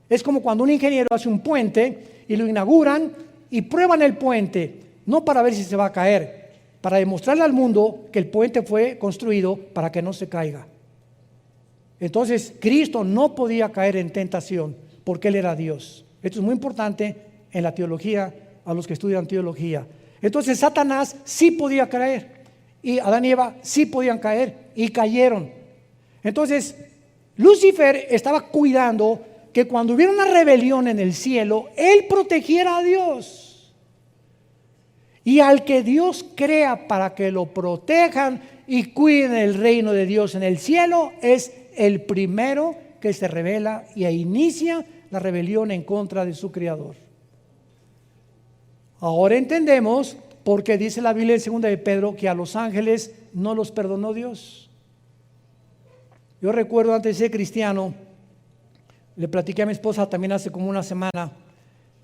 Es como cuando un ingeniero hace un puente y lo inauguran y prueban el puente, no para ver si se va a caer, para demostrarle al mundo que el puente fue construido para que no se caiga. Entonces, Cristo no podía caer en tentación porque Él era Dios. Esto es muy importante en la teología, a los que estudian teología. Entonces, Satanás sí podía caer, y Adán y Eva sí podían caer, y cayeron. Entonces, Lucifer estaba cuidando que cuando hubiera una rebelión en el cielo, él protegiera a Dios. Y al que Dios crea para que lo protejan y cuiden el reino de Dios en el cielo, es el primero que se rebela y inicia la rebelión en contra de su Creador. Ahora entendemos por qué dice la Biblia en 2 de Pedro que a los ángeles no los perdonó Dios. Yo recuerdo antes de ser cristiano, le platiqué a mi esposa también hace como una semana,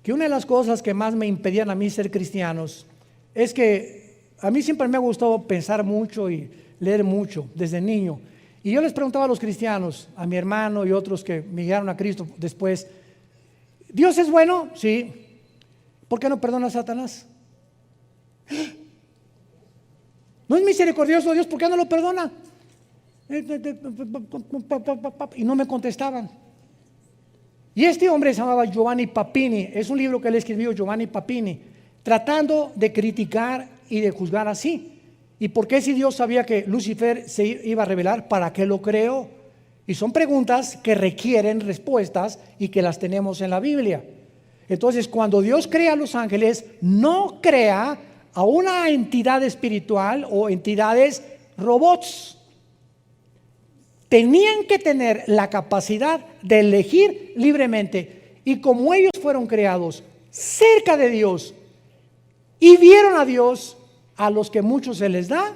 que una de las cosas que más me impedían a mí ser cristianos es que a mí siempre me ha gustado pensar mucho y leer mucho desde niño. Y yo les preguntaba a los cristianos, a mi hermano y otros que me llegaron a Cristo después, ¿Dios es bueno? Sí. ¿Por qué no perdona a Satanás? ¿No es misericordioso Dios? ¿Por qué no lo perdona? Y no me contestaban. Y este hombre se llamaba Giovanni Papini. Es un libro que él escribió, Giovanni Papini, tratando de criticar y de juzgar así. ¿Y por qué, si Dios sabía que Lucifer se iba a rebelar, para qué lo creó? Y son preguntas que requieren respuestas y que las tenemos en la Biblia. Entonces, cuando Dios crea a los ángeles, no crea a una entidad espiritual o entidades robots. Tenían que tener la capacidad de elegir libremente. Y como ellos fueron creados cerca de Dios y vieron a Dios, a los que mucho se les da,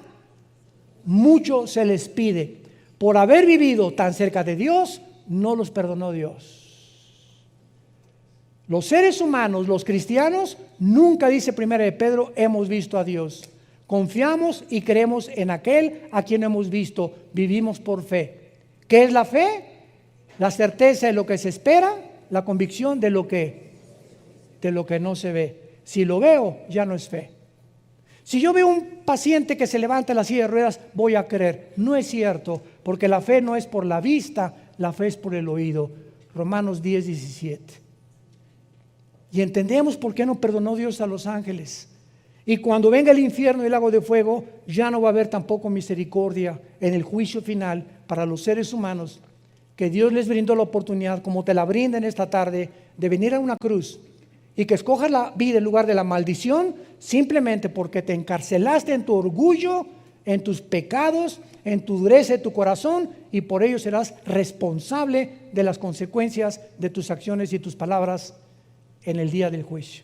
mucho se les pide. Por haber vivido tan cerca de Dios, no los perdonó Dios. Los seres humanos, los cristianos, nunca, dice 1 de Pedro, hemos visto a Dios. Confiamos y creemos en aquel a quien hemos visto. Vivimos por fe. ¿Qué es la fe? La certeza de lo que se espera, la convicción de lo que no se ve. Si lo veo, ya no es fe. Si yo veo un paciente que se levanta en la silla de ruedas, voy a creer. No es cierto, porque la fe no es por la vista, la fe es por el oído. Romanos 10:17. Y entendemos por qué no perdonó Dios a los ángeles. Y cuando venga el infierno y el lago de fuego, ya no va a haber tampoco misericordia en el juicio final para los seres humanos, que Dios les brindó la oportunidad, como te la brinda en esta tarde, de venir a una cruz y que escojas la vida en lugar de la maldición, simplemente porque te encarcelaste en tu orgullo, en tus pecados, en tu dureza de tu corazón, y por ello serás responsable de las consecuencias de tus acciones y tus palabras en el día del juicio.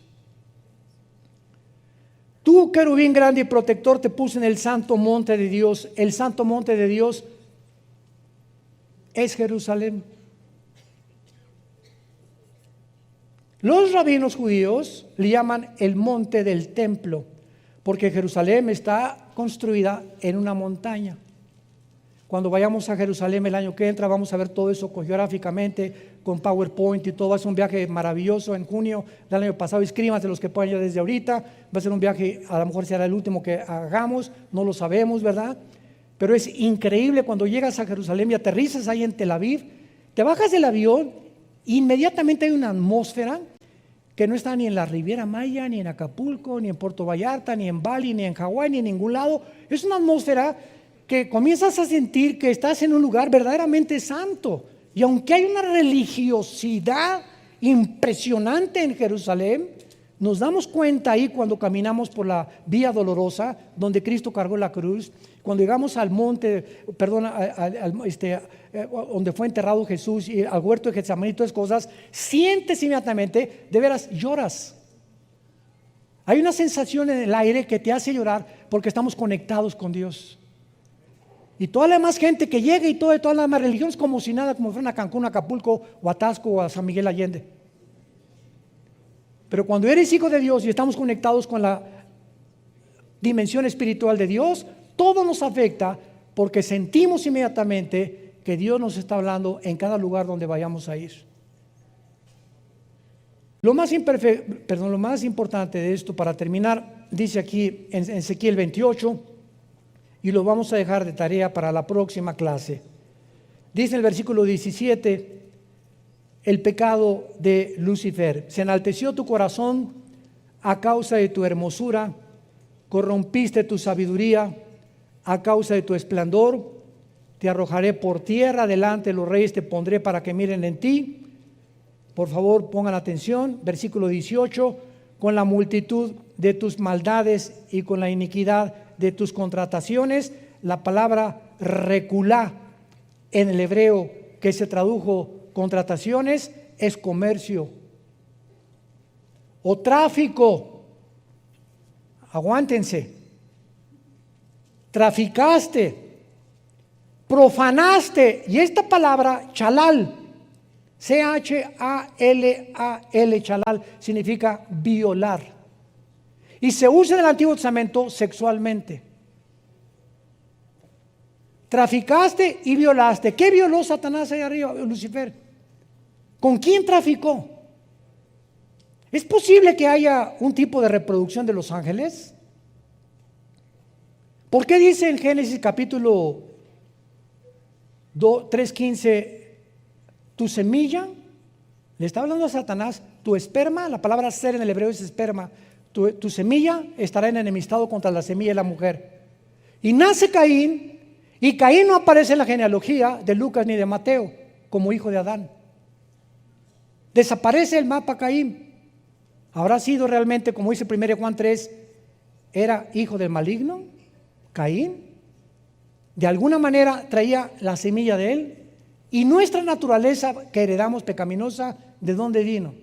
Tú, querubín grande y protector, te puse en el santo monte de Dios. El santo monte de Dios es Jerusalén. Los rabinos judíos le llaman el monte del templo, porque Jerusalén está construida en una montaña. Cuando vayamos a Jerusalén el año que entra, vamos a ver todo eso geográficamente, con PowerPoint y todo. Va a ser un viaje maravilloso en junio del año pasado. Inscríbanse los que puedan ir desde ahorita. Va a ser un viaje, a lo mejor será el último que hagamos, no lo sabemos, ¿verdad? Pero es increíble cuando llegas a Jerusalén y aterrizas ahí en Tel Aviv, te bajas del avión, inmediatamente hay una atmósfera que no está ni en la Riviera Maya, ni en Acapulco, ni en Puerto Vallarta, ni en Bali, ni en Hawái, ni en ningún lado. Es una atmósfera que comienzas a sentir que estás en un lugar verdaderamente santo. Y aunque hay una religiosidad impresionante en Jerusalén, nos damos cuenta ahí cuando caminamos por la vía dolorosa, donde Cristo cargó la cruz, cuando llegamos al monte, donde fue enterrado Jesús, y al huerto de Getsemaní y todas cosas, sientes inmediatamente, de veras lloras. Hay una sensación en el aire que te hace llorar porque estamos conectados con Dios. Y toda la demás gente que llega y todas las demás religiones como si nada, como fueran a Cancún, a Acapulco, o a Tasco, o a San Miguel Allende. Pero cuando eres hijo de Dios y estamos conectados con la dimensión espiritual de Dios, todo nos afecta porque sentimos inmediatamente que Dios nos está hablando en cada lugar donde vayamos a ir. Lo más importante de esto, para terminar, dice aquí en Ezequiel 28, y lo vamos a dejar de tarea para la próxima clase. Dice en el versículo 17, el pecado de Lucifer: se enalteció tu corazón a causa de tu hermosura, corrompiste tu sabiduría a causa de tu esplendor, te arrojaré por tierra, delante de los reyes te pondré para que miren en ti. Por favor, pongan atención, versículo 18, con la multitud de tus maldades y con la iniquidad de tus contrataciones. La palabra reculá en el hebreo, que se tradujo contrataciones, es comercio o tráfico. Aguántense. Traficaste, profanaste, y esta palabra chalal, C-H-A-L-A-L, chalal, significa violar. Y se usa en el Antiguo Testamento sexualmente. Traficaste y violaste. ¿Qué violó Satanás ahí arriba, Lucifer? ¿Con quién traficó? ¿Es posible que haya un tipo de reproducción de los ángeles? ¿Por qué dice en Génesis capítulo 3:15, tu semilla? Le está hablando a Satanás, tu esperma, la palabra ser en el hebreo es esperma, tu semilla estará en enemistado contra la semilla de la mujer. Y nace Caín, y Caín no aparece en la genealogía de Lucas ni de Mateo como hijo de Adán. Desaparece el mapa Caín. ¿Habrá sido realmente, como dice 1 Juan 3, era hijo del maligno? Caín, de alguna manera traía la semilla de él. Y nuestra naturaleza que heredamos pecaminosa, ¿de dónde vino?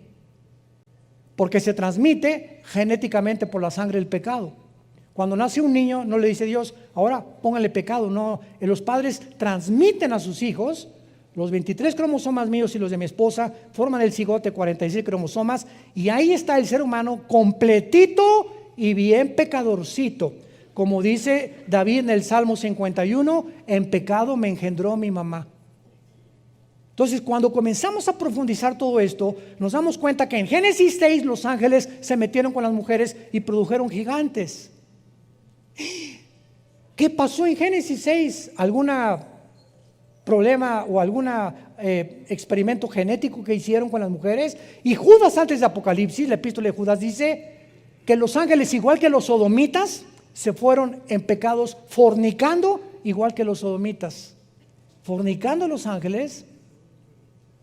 Porque se transmite genéticamente por la sangre del pecado. Cuando nace un niño, no le dice Dios, ahora póngale pecado. No, los padres transmiten a sus hijos. Los 23 cromosomas míos y los de mi esposa forman el cigote, 46 cromosomas, y ahí está el ser humano completito y bien pecadorcito. Como dice David en el Salmo 51, en pecado me engendró mi mamá. Entonces, cuando comenzamos a profundizar todo esto, nos damos cuenta que en Génesis 6 los ángeles se metieron con las mujeres y produjeron gigantes. ¿Qué pasó en Génesis 6? ¿Alguna problema o algún experimento genético que hicieron con las mujeres? Y Judas, antes de Apocalipsis, la epístola de Judas dice que los ángeles, igual que los sodomitas, se fueron en pecados fornicando, igual que los sodomitas. Fornicando los ángeles.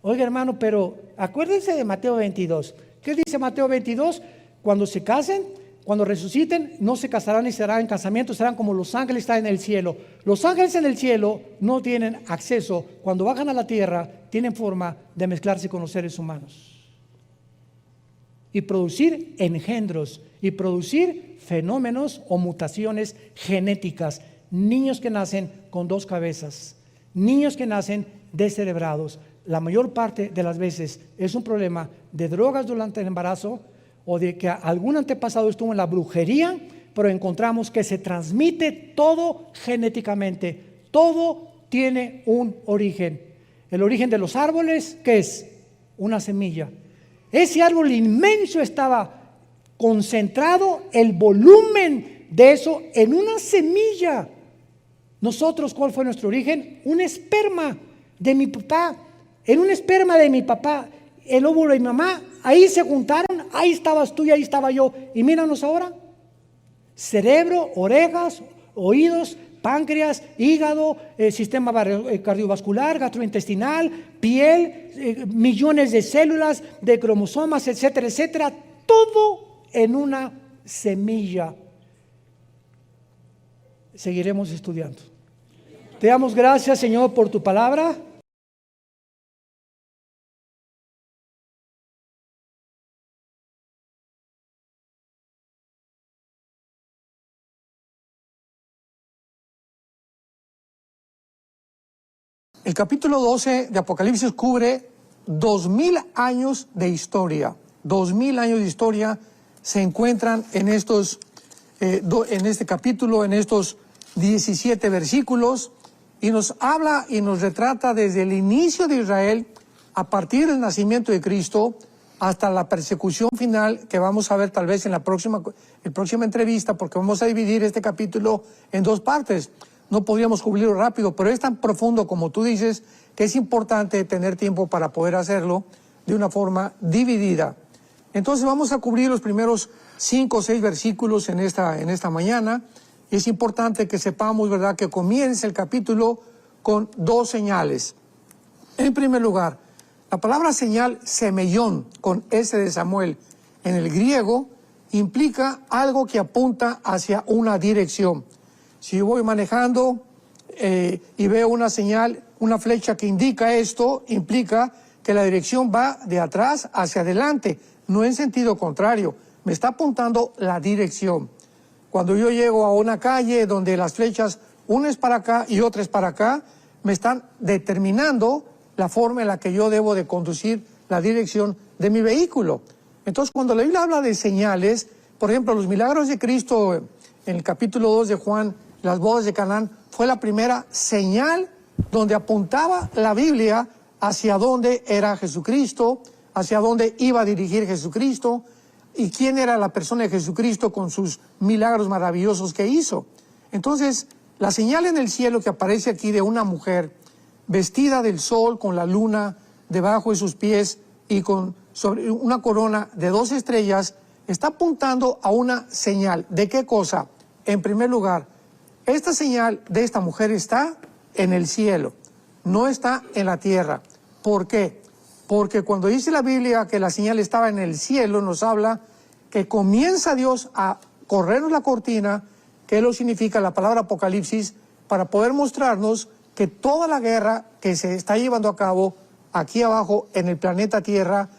Oiga, hermano, pero acuérdense de Mateo 22. ¿Qué dice Mateo 22? Cuando se casen, cuando resuciten, no se casarán ni serán en casamiento, serán como los ángeles están en el cielo. Los ángeles en el cielo no tienen acceso, cuando bajan a la tierra, tienen forma de mezclarse con los seres humanos y producir engendros y producir fenómenos o mutaciones genéticas. Niños que nacen con dos cabezas, niños que nacen descerebrados. La mayor parte de las veces es un problema de drogas durante el embarazo o de que algún antepasado estuvo en la brujería, pero encontramos que se transmite todo genéticamente. Todo tiene un origen. El origen de los árboles, ¿qué es? una semilla. Ese árbol inmenso estaba concentrado, el volumen de eso en una semilla. Nosotros, ¿cuál fue nuestro origen? Un esperma de mi papá. En un esperma de mi papá, el óvulo de mi mamá, ahí se juntaron, ahí estabas tú y ahí estaba yo. Y míranos ahora. Cerebro, orejas, oídos, páncreas, hígado, sistema cardiovascular, gastrointestinal, piel, millones de células, de cromosomas, etcétera, etcétera. Todo en una semilla. Seguiremos estudiando. Te damos gracias, Señor, por tu palabra. El capítulo 12 de Apocalipsis cubre 2000 años de historia. 2000 años de historia se encuentran en en este capítulo, en estos 17 versículos, y nos habla y nos retrata desde el inicio de Israel, a partir del nacimiento de Cristo, hasta la persecución final, que vamos a ver tal vez en la próxima entrevista, porque vamos a dividir este capítulo en dos partes. No podríamos cubrirlo rápido, pero es tan profundo como tú dices, que es importante tener tiempo para poder hacerlo de una forma dividida. Entonces vamos a cubrir los primeros 5 o 6 versículos en esta mañana. Y es importante que sepamos, ¿verdad?, que comienza el capítulo con 2 señales. En primer lugar, la palabra señal, semellón, con S de Samuel, en el griego, implica algo que apunta hacia una dirección. Si yo voy manejando y veo una señal, una flecha que indica esto, implica que la dirección va de atrás hacia adelante, no en sentido contrario. Me está apuntando la dirección. Cuando yo llego a una calle donde las flechas, una es para acá y otra es para acá, me están determinando la forma en la que yo debo de conducir la dirección de mi vehículo. Entonces, cuando la Biblia habla de señales, por ejemplo, los milagros de Cristo en el capítulo 2 de Juan, las bodas de Canaán, fue la primera señal donde apuntaba la Biblia hacia dónde era Jesucristo, hacia dónde iba a dirigir Jesucristo y quién era la persona de Jesucristo con sus milagros maravillosos que hizo. Entonces, la señal en el cielo que aparece aquí de una mujer vestida del sol con la luna debajo de sus pies y con sobre una corona de 2 estrellas, está apuntando a una señal. ¿De qué cosa? En primer lugar, esta señal de esta mujer está en el cielo, no está en la tierra. ¿Por qué? Porque cuando dice la Biblia que la señal estaba en el cielo, nos habla que comienza Dios a corrernos la cortina, que lo significa la palabra Apocalipsis, para poder mostrarnos que toda la guerra que se está llevando a cabo aquí abajo en el planeta Tierra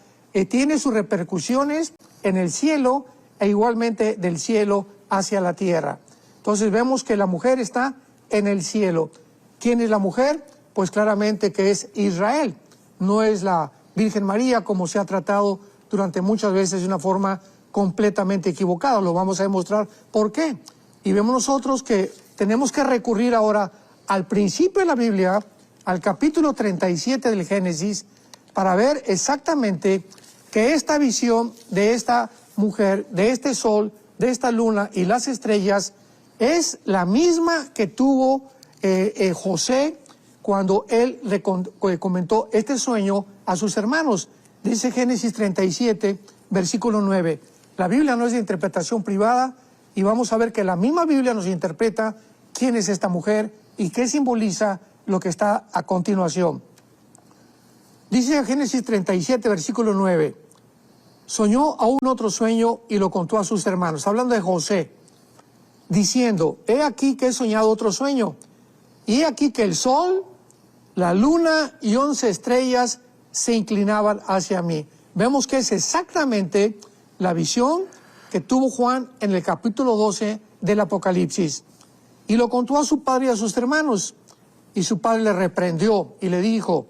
tiene sus repercusiones en el cielo e igualmente del cielo hacia la tierra. Entonces vemos que la mujer está en el cielo. ¿Quién es la mujer? Pues claramente que es Israel. No es la Virgen María como se ha tratado durante muchas veces de una forma completamente equivocada. Lo vamos a demostrar por qué. Y vemos nosotros que tenemos que recurrir ahora al principio de la Biblia, al capítulo 37 del Génesis, para ver exactamente que esta visión de esta mujer, de este sol, de esta luna y las estrellas, es la misma que tuvo José cuando él le comentó este sueño a sus hermanos. Dice Génesis 37, versículo 9. La Biblia no es de interpretación privada y vamos a ver que la misma Biblia nos interpreta quién es esta mujer y qué simboliza lo que está a continuación. Dice Génesis 37, versículo 9. Soñó aún otro sueño y lo contó a sus hermanos, hablando de José, diciendo, he aquí que he soñado otro sueño, y he aquí que el sol, la luna y 11 estrellas se inclinaban hacia mí. Vemos que es exactamente la visión que tuvo Juan en el capítulo 12 del Apocalipsis. Y lo contó a su padre y a sus hermanos, y su padre le reprendió y le dijo,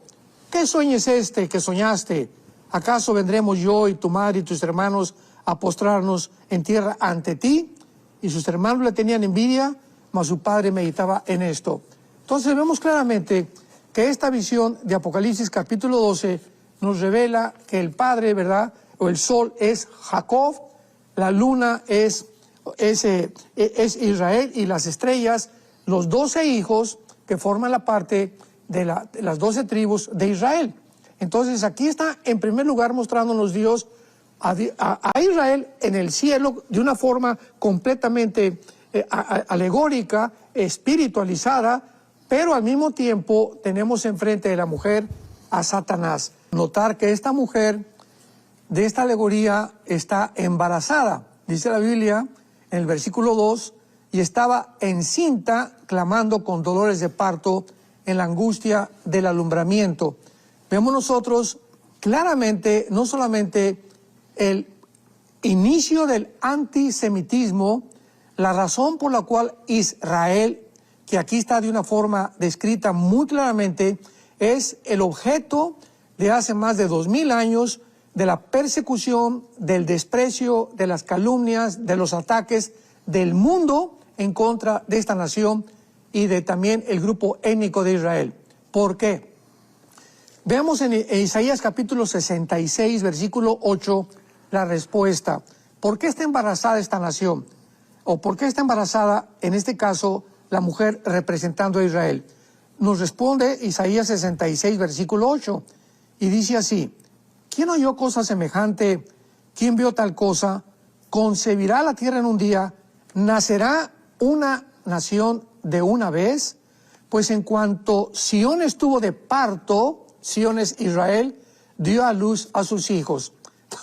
¿qué sueño es este que soñaste? ¿Acaso vendremos yo y tu madre y tus hermanos a postrarnos en tierra ante ti? Y sus hermanos le tenían envidia, mas su padre meditaba en esto. Entonces vemos claramente que esta visión de Apocalipsis capítulo 12 nos revela que el padre, ¿verdad?, o el sol es Jacob, la luna es Israel, y las estrellas, los 12 hijos que forman la parte de las 12 tribus de Israel. Entonces aquí está en primer lugar mostrándonos Dios a Israel en el cielo de una forma completamente alegórica, espiritualizada, pero al mismo tiempo tenemos enfrente de la mujer a Satanás. Notar que esta mujer de esta alegoría está embarazada, dice la Biblia en el versículo 2, y estaba encinta, clamando con dolores de parto en la angustia del alumbramiento. Vemos nosotros claramente no solamente el inicio del antisemitismo, la razón por la cual Israel, que aquí está de una forma descrita muy claramente, es el objeto de hace más de 2000 años de la persecución, del desprecio, de las calumnias, de los ataques del mundo en contra de esta nación y de también el grupo étnico de Israel. ¿Por qué? Veamos en Isaías capítulo 66, versículo 8, la respuesta. ¿Por qué está embarazada esta nación? ¿O por qué está embarazada, en este caso, la mujer representando a Israel? Nos responde Isaías 66, versículo 8, y dice así: ¿quién oyó cosa semejante? ¿Quién vio tal cosa? ¿Concebirá la tierra en un día? ¿Nacerá una nación de una vez? Pues en cuanto Sión estuvo de parto, Sión es Israel, dio a luz a sus hijos.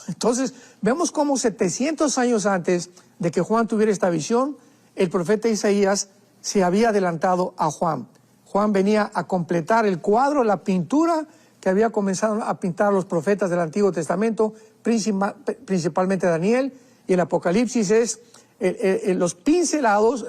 Entonces, vemos cómo 700 años antes de que Juan tuviera esta visión, el profeta Isaías se había adelantado a Juan. Juan venía a completar el cuadro, la pintura que había comenzado a pintar los profetas del Antiguo Testamento, principalmente Daniel, y el Apocalipsis es los pincelados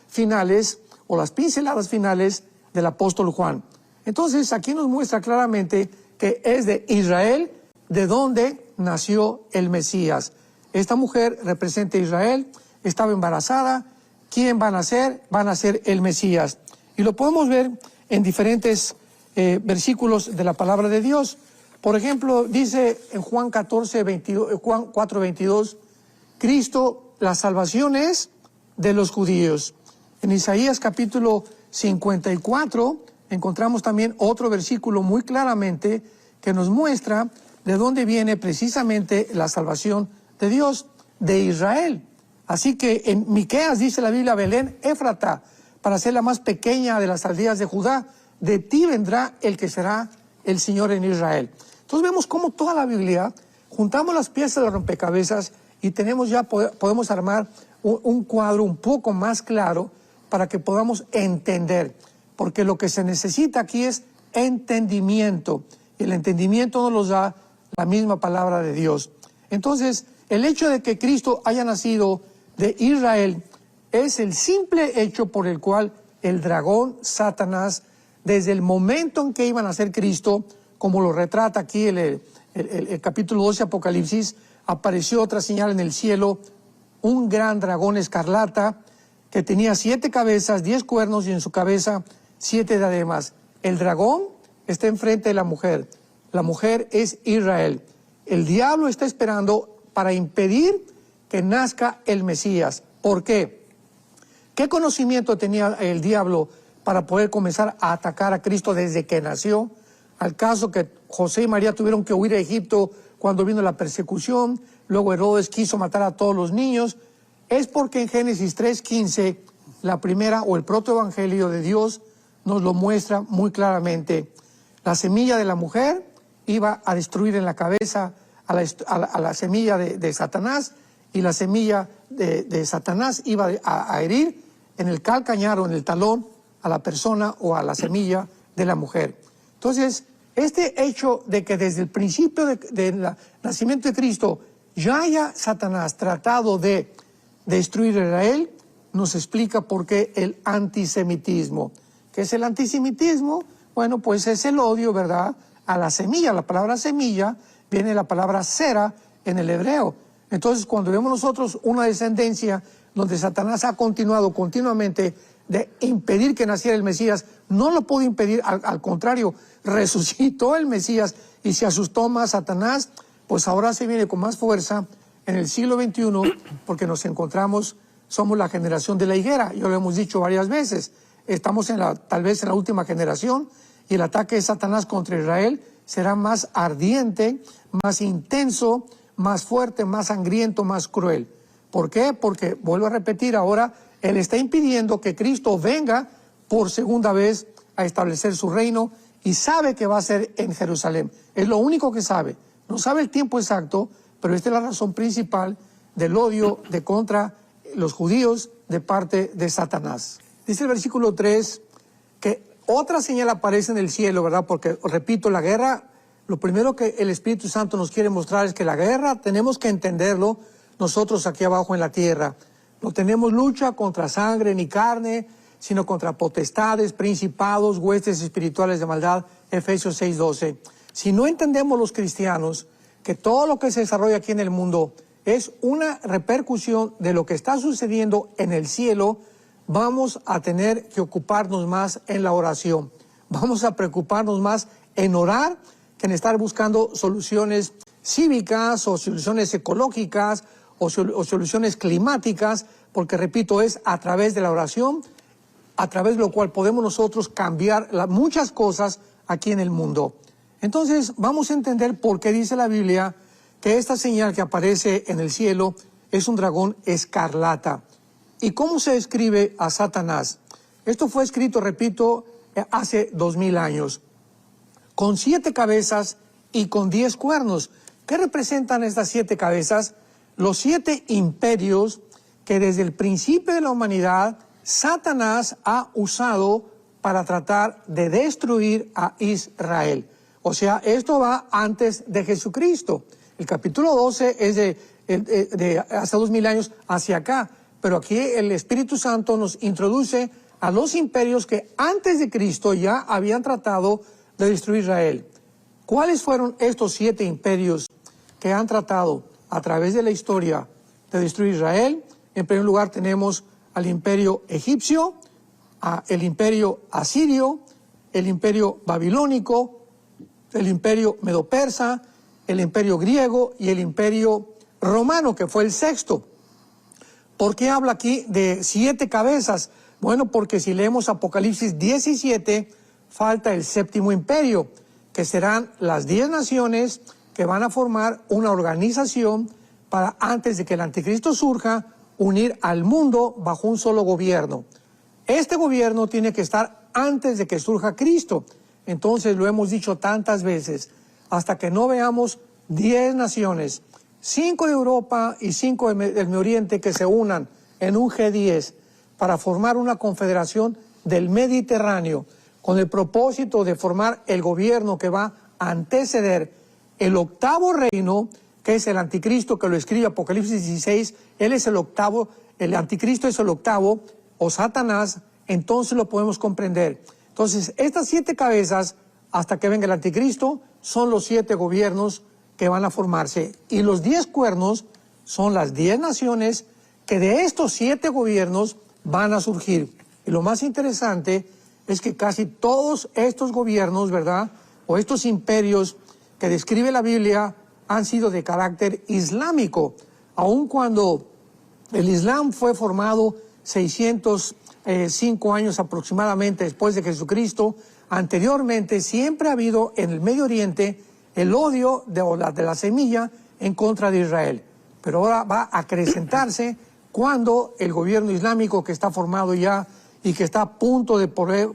finales, o las pinceladas finales del apóstol Juan. Entonces, aquí nos muestra claramente que es de Israel de donde nació el Mesías. Esta mujer representa a Israel, estaba embarazada. ¿Quién va a nacer? Va a nacer el Mesías. Y lo podemos ver en diferentes versículos de la palabra de Dios. Por ejemplo, dice en Juan 4:22, Cristo, la salvación es de los judíos. En Isaías capítulo 54 encontramos también otro versículo muy claramente que nos muestra de dónde viene precisamente la salvación de Dios, de Israel. Así que en Miqueas dice la Biblia: Belén Éfrata, para ser la más pequeña de las aldeas de Judá, de ti vendrá el que será el Señor en Israel. Entonces vemos cómo toda la Biblia, juntamos las piezas de rompecabezas y podemos armar un cuadro un poco más claro para que podamos entender. Porque lo que se necesita aquí es entendimiento. Y el entendimiento nos lo da la misma palabra de Dios. Entonces, el hecho de que Cristo haya nacido de Israel es el simple hecho por el cual el dragón, Satanás, desde el momento en que iba a nacer Cristo, como lo retrata aquí el capítulo 12 de Apocalipsis, apareció otra señal en el cielo, un gran dragón escarlata que tenía 7 cabezas, 10 cuernos y en su cabeza 7 diademas. El dragón está enfrente de la mujer. La mujer es Israel. El diablo está esperando para impedir que nazca el Mesías. ¿Por qué? ¿Qué conocimiento tenía el diablo para poder comenzar a atacar a Cristo desde que nació? Al caso que José y María tuvieron que huir a Egipto cuando vino la persecución, luego Herodes quiso matar a todos los niños, es porque en Génesis 3:15, la primera o el protoevangelio de Dios nos lo muestra muy claramente. La semilla de la mujer iba a destruir en la cabeza a la semilla de Satanás, y la semilla de Satanás iba a herir en el calcañar o en el talón a la persona o a la semilla de la mujer. Entonces, este hecho de que desde el principio del nacimiento de Cristo ya haya Satanás tratado de destruir a Israel, nos explica por qué el antisemitismo. ¿Qué es el antisemitismo? Bueno, pues es el odio, ¿verdad?, a la semilla. La palabra semilla viene de la palabra sera en el hebreo. Entonces, cuando vemos nosotros una descendencia donde Satanás ha continuado continuamente de impedir que naciera el Mesías, no lo pudo impedir, al contrario, resucitó el Mesías y se asustó más Satanás, pues ahora se viene con más fuerza en el siglo XXI, porque nos encontramos, somos la generación de la higuera, ya lo hemos dicho varias veces, estamos tal vez en la última generación, y el ataque de Satanás contra Israel será más ardiente, más intenso, más fuerte, más sangriento, más cruel. ¿Por qué? Porque, vuelvo a repetir, ahora él está impidiendo que Cristo venga por segunda vez a establecer su reino, y sabe que va a ser en Jerusalén. Es lo único que sabe. No sabe el tiempo exacto, pero esta es la razón principal del odio de contra los judíos de parte de Satanás. Dice el versículo 3 que otra señal aparece en el cielo, ¿verdad? Porque, repito, la guerra, lo primero que el Espíritu Santo nos quiere mostrar es que la guerra tenemos que entenderlo nosotros aquí abajo en la tierra. No tenemos lucha contra sangre ni carne, sino contra potestades, principados, huestes espirituales de maldad, Efesios 6:12. Si no entendemos los cristianos que todo lo que se desarrolla aquí en el mundo es una repercusión de lo que está sucediendo en el cielo, vamos a tener que ocuparnos más en la oración. Vamos a preocuparnos más en orar que en estar buscando soluciones cívicas o soluciones ecológicas o soluciones climáticas, porque, repito, es a través de la oración a través de lo cual podemos nosotros cambiar muchas cosas aquí en el mundo. Entonces, vamos a entender por qué dice la Biblia que esta señal que aparece en el cielo es un dragón escarlata. ¿Y cómo se describe a Satanás? Esto fue escrito, repito, hace 2000 años, con 7 cabezas y con 10 cuernos. ¿Qué representan estas 7 cabezas? Los 7 imperios que desde el principio de la humanidad Satanás ha usado para tratar de destruir a Israel. O sea, esto va antes de Jesucristo. El capítulo 12 es de hace 2000 años hacia acá, pero aquí el Espíritu Santo nos introduce a los imperios que antes de Cristo ya habían tratado de destruir Israel. ¿Cuáles fueron estos 7 imperios que han tratado a través de la historia de destruir Israel? En primer lugar tenemos al imperio egipcio, el imperio asirio, el imperio babilónico, el imperio medo-persa, el imperio griego y el imperio romano, que fue el 6º. ¿Por qué habla aquí de 7 cabezas? Bueno, porque si leemos Apocalipsis 17, falta el 7º imperio, que serán las 10 naciones que van a formar una organización para, antes de que el anticristo surja, unir al mundo bajo un solo gobierno. Este gobierno tiene que estar antes de que surja Cristo. Entonces, lo hemos dicho tantas veces, hasta que no veamos 10 naciones, 5 de Europa y 5 del Medio Oriente, que se unan en un G10 para formar una confederación del Mediterráneo, con el propósito de formar el gobierno que va a anteceder el 8º reino, que es el anticristo, que lo escribe Apocalipsis 16, él es el 8º, el anticristo es el 8º, o Satanás, entonces lo podemos comprender. Entonces, estas 7 cabezas, hasta que venga el anticristo, son los 7 gobiernos que van a formarse. Y los 10 cuernos son las 10 naciones que de estos 7 gobiernos van a surgir. Y lo más interesante es que casi todos estos gobiernos, ¿verdad?, o estos imperios que describe la Biblia, han sido de carácter islámico, aun cuando el Islam fue formado 605 años aproximadamente después de Jesucristo. Anteriormente siempre ha habido en el Medio Oriente el odio de la semilla en contra de Israel, pero ahora va a acrecentarse cuando el gobierno islámico que está formado ya y que está a punto de poder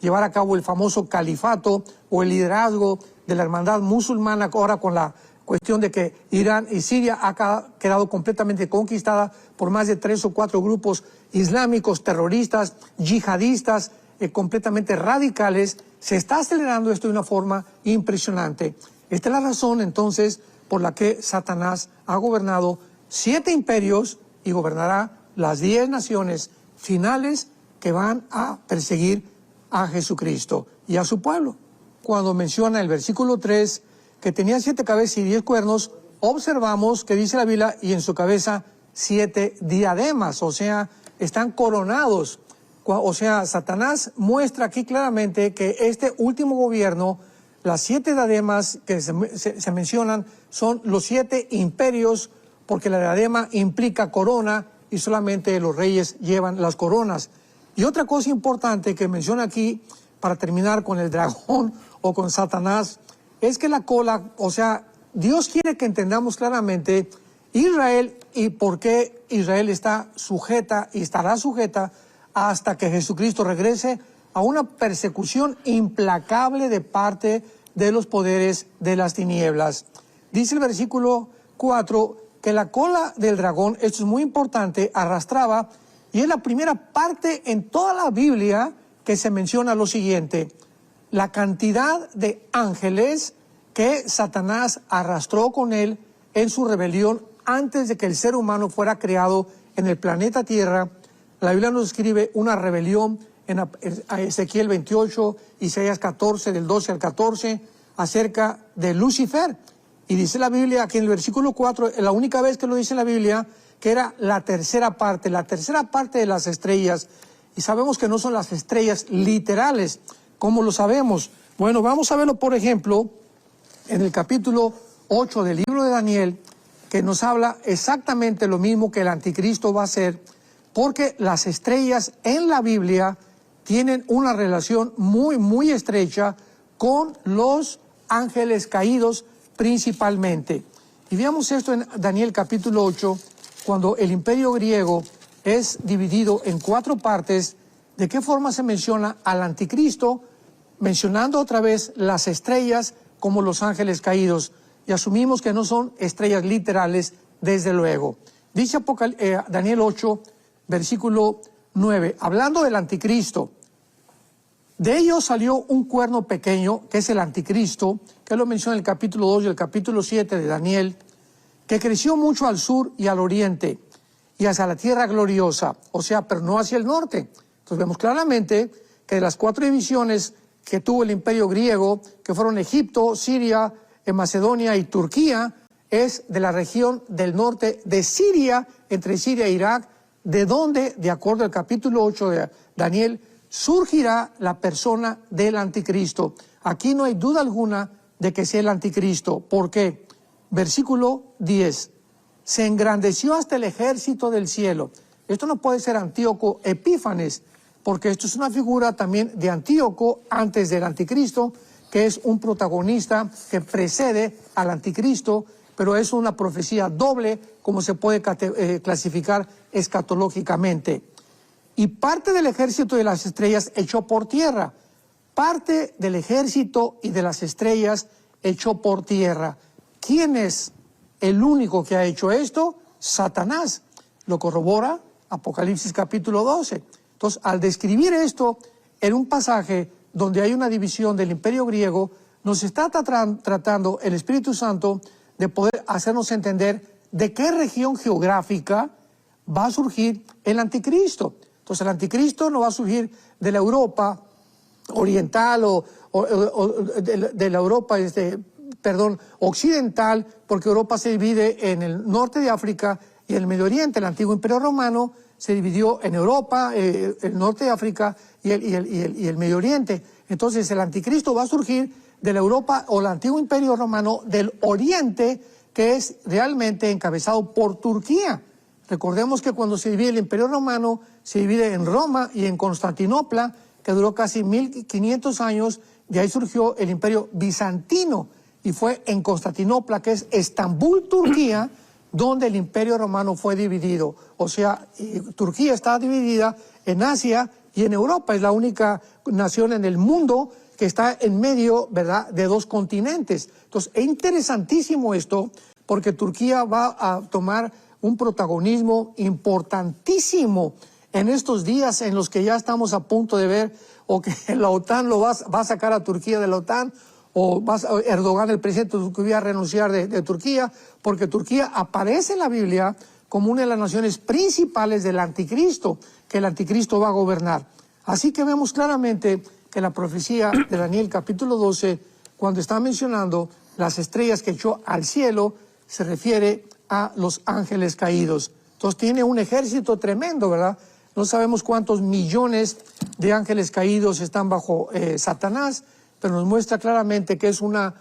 llevar a cabo el famoso califato o el liderazgo de la hermandad musulmana, ahora con la cuestión de que Irán y Siria ha quedado completamente conquistada por más de 3 o 4 grupos islámicos, terroristas, yihadistas, completamente radicales. Se está acelerando esto de una forma impresionante. Esta es la razón, entonces, por la que Satanás ha gobernado 7 imperios y gobernará las 10 naciones finales que van a perseguir a Jesucristo y a su pueblo. Cuando menciona el versículo 3, que tenía 7 cabezas y 10 cuernos, observamos que dice la Biblia, y en su cabeza 7 diademas, o sea, están coronados. O sea, Satanás muestra aquí claramente que este último gobierno, las 7 diademas que se mencionan son los 7 imperios, porque la diadema implica corona y solamente los reyes llevan las coronas. Y otra cosa importante que menciona aquí, para terminar con el dragón o con Satanás, es que la cola, o sea, Dios quiere que entendamos claramente Israel y por qué Israel está sujeta y estará sujeta hasta que Jesucristo regrese a una persecución implacable de parte de los poderes de las tinieblas. Dice el versículo 4 que la cola del dragón, esto es muy importante, arrastraba, y es la primera parte en toda la Biblia que se menciona lo siguiente: la cantidad de ángeles que Satanás arrastró con él en su rebelión antes de que el ser humano fuera creado en el planeta Tierra. La Biblia nos describe una rebelión en Ezequiel 28, Isaías 14, del 12 al 14, acerca de Lucifer. Y dice la Biblia aquí en el versículo 4, la única vez que lo dice la Biblia, que era la tercera parte de las estrellas. Y sabemos que no son las estrellas literales. ¿Cómo lo sabemos? Bueno, vamos a verlo, por ejemplo, en el capítulo 8 del libro de Daniel, que nos habla exactamente lo mismo que el anticristo va a hacer, porque las estrellas en la Biblia tienen una relación muy estrecha con los ángeles caídos principalmente. Y veamos esto en Daniel capítulo 8, cuando el imperio griego es dividido en 4 partes. ¿De qué forma se menciona al anticristo? Mencionando otra vez las estrellas como los ángeles caídos. Y asumimos que no son estrellas literales, desde luego. Dice Daniel 8, versículo 9, hablando del anticristo: de ellos salió un cuerno pequeño, que es el anticristo, que lo menciona en el capítulo 2 y el capítulo 7 de Daniel, que creció mucho al sur y al oriente, y hacia la tierra gloriosa, o sea, pero no hacia el norte. Entonces vemos claramente que de las 4 divisiones que tuvo el imperio griego, que fueron Egipto, Siria, Macedonia y Turquía, es de la región del norte de Siria, entre Siria e Irak, de donde, de acuerdo al capítulo 8 de Daniel, surgirá la persona del anticristo. Aquí no hay duda alguna de que sea el anticristo. ¿Por qué? Versículo 10. Se engrandeció hasta el ejército del cielo. Esto no puede ser Antíoco Epífanes, porque esto es una figura también de Antíoco antes del anticristo, que es un protagonista que precede al anticristo, pero es una profecía doble, como se puede clasificar escatológicamente. Y parte del ejército de las estrellas echó por tierra. Parte del ejército y de las estrellas echó por tierra. ¿Quién es el único que ha hecho esto? Satanás. Lo corrobora Apocalipsis capítulo 12. Entonces, al describir esto en un pasaje donde hay una división del imperio griego, nos está tratando el Espíritu Santo de poder hacernos entender de qué región geográfica va a surgir el anticristo. Entonces el anticristo no va a surgir de la Europa oriental o de la Europa occidental, porque Europa se divide en el norte de África y en el Medio Oriente. El antiguo imperio romano se dividió en Europa, el norte de África y el Medio Oriente. Entonces el anticristo va a surgir de la Europa o el antiguo imperio romano del Oriente, que es realmente encabezado por Turquía. Recordemos que cuando se divide el imperio romano, se divide en Roma y en Constantinopla, que duró casi 1500 años. De ahí surgió el imperio bizantino, y fue en Constantinopla, que es Estambul, Turquía, donde el imperio romano fue dividido. O sea, Turquía está dividida en Asia y en Europa. Es la única nación en el mundo que está en medio, ¿verdad?, de 2 continentes. Entonces, es interesantísimo esto, porque Turquía va a tomar un protagonismo importantísimo en estos días en los que ya estamos a punto de ver o que la OTAN va a sacar a Turquía de la OTAN, o Erdogan, el presidente de Turquía, a renunciar de Turquía, porque Turquía aparece en la Biblia como una de las naciones principales del anticristo, que el anticristo va a gobernar. Así que vemos claramente que la profecía de Daniel capítulo 12, cuando está mencionando las estrellas que echó al cielo, se refiere a los ángeles caídos. Entonces tiene un ejército tremendo, ¿verdad? No sabemos cuántos millones de ángeles caídos están bajo Satanás. pero nos muestra claramente que es una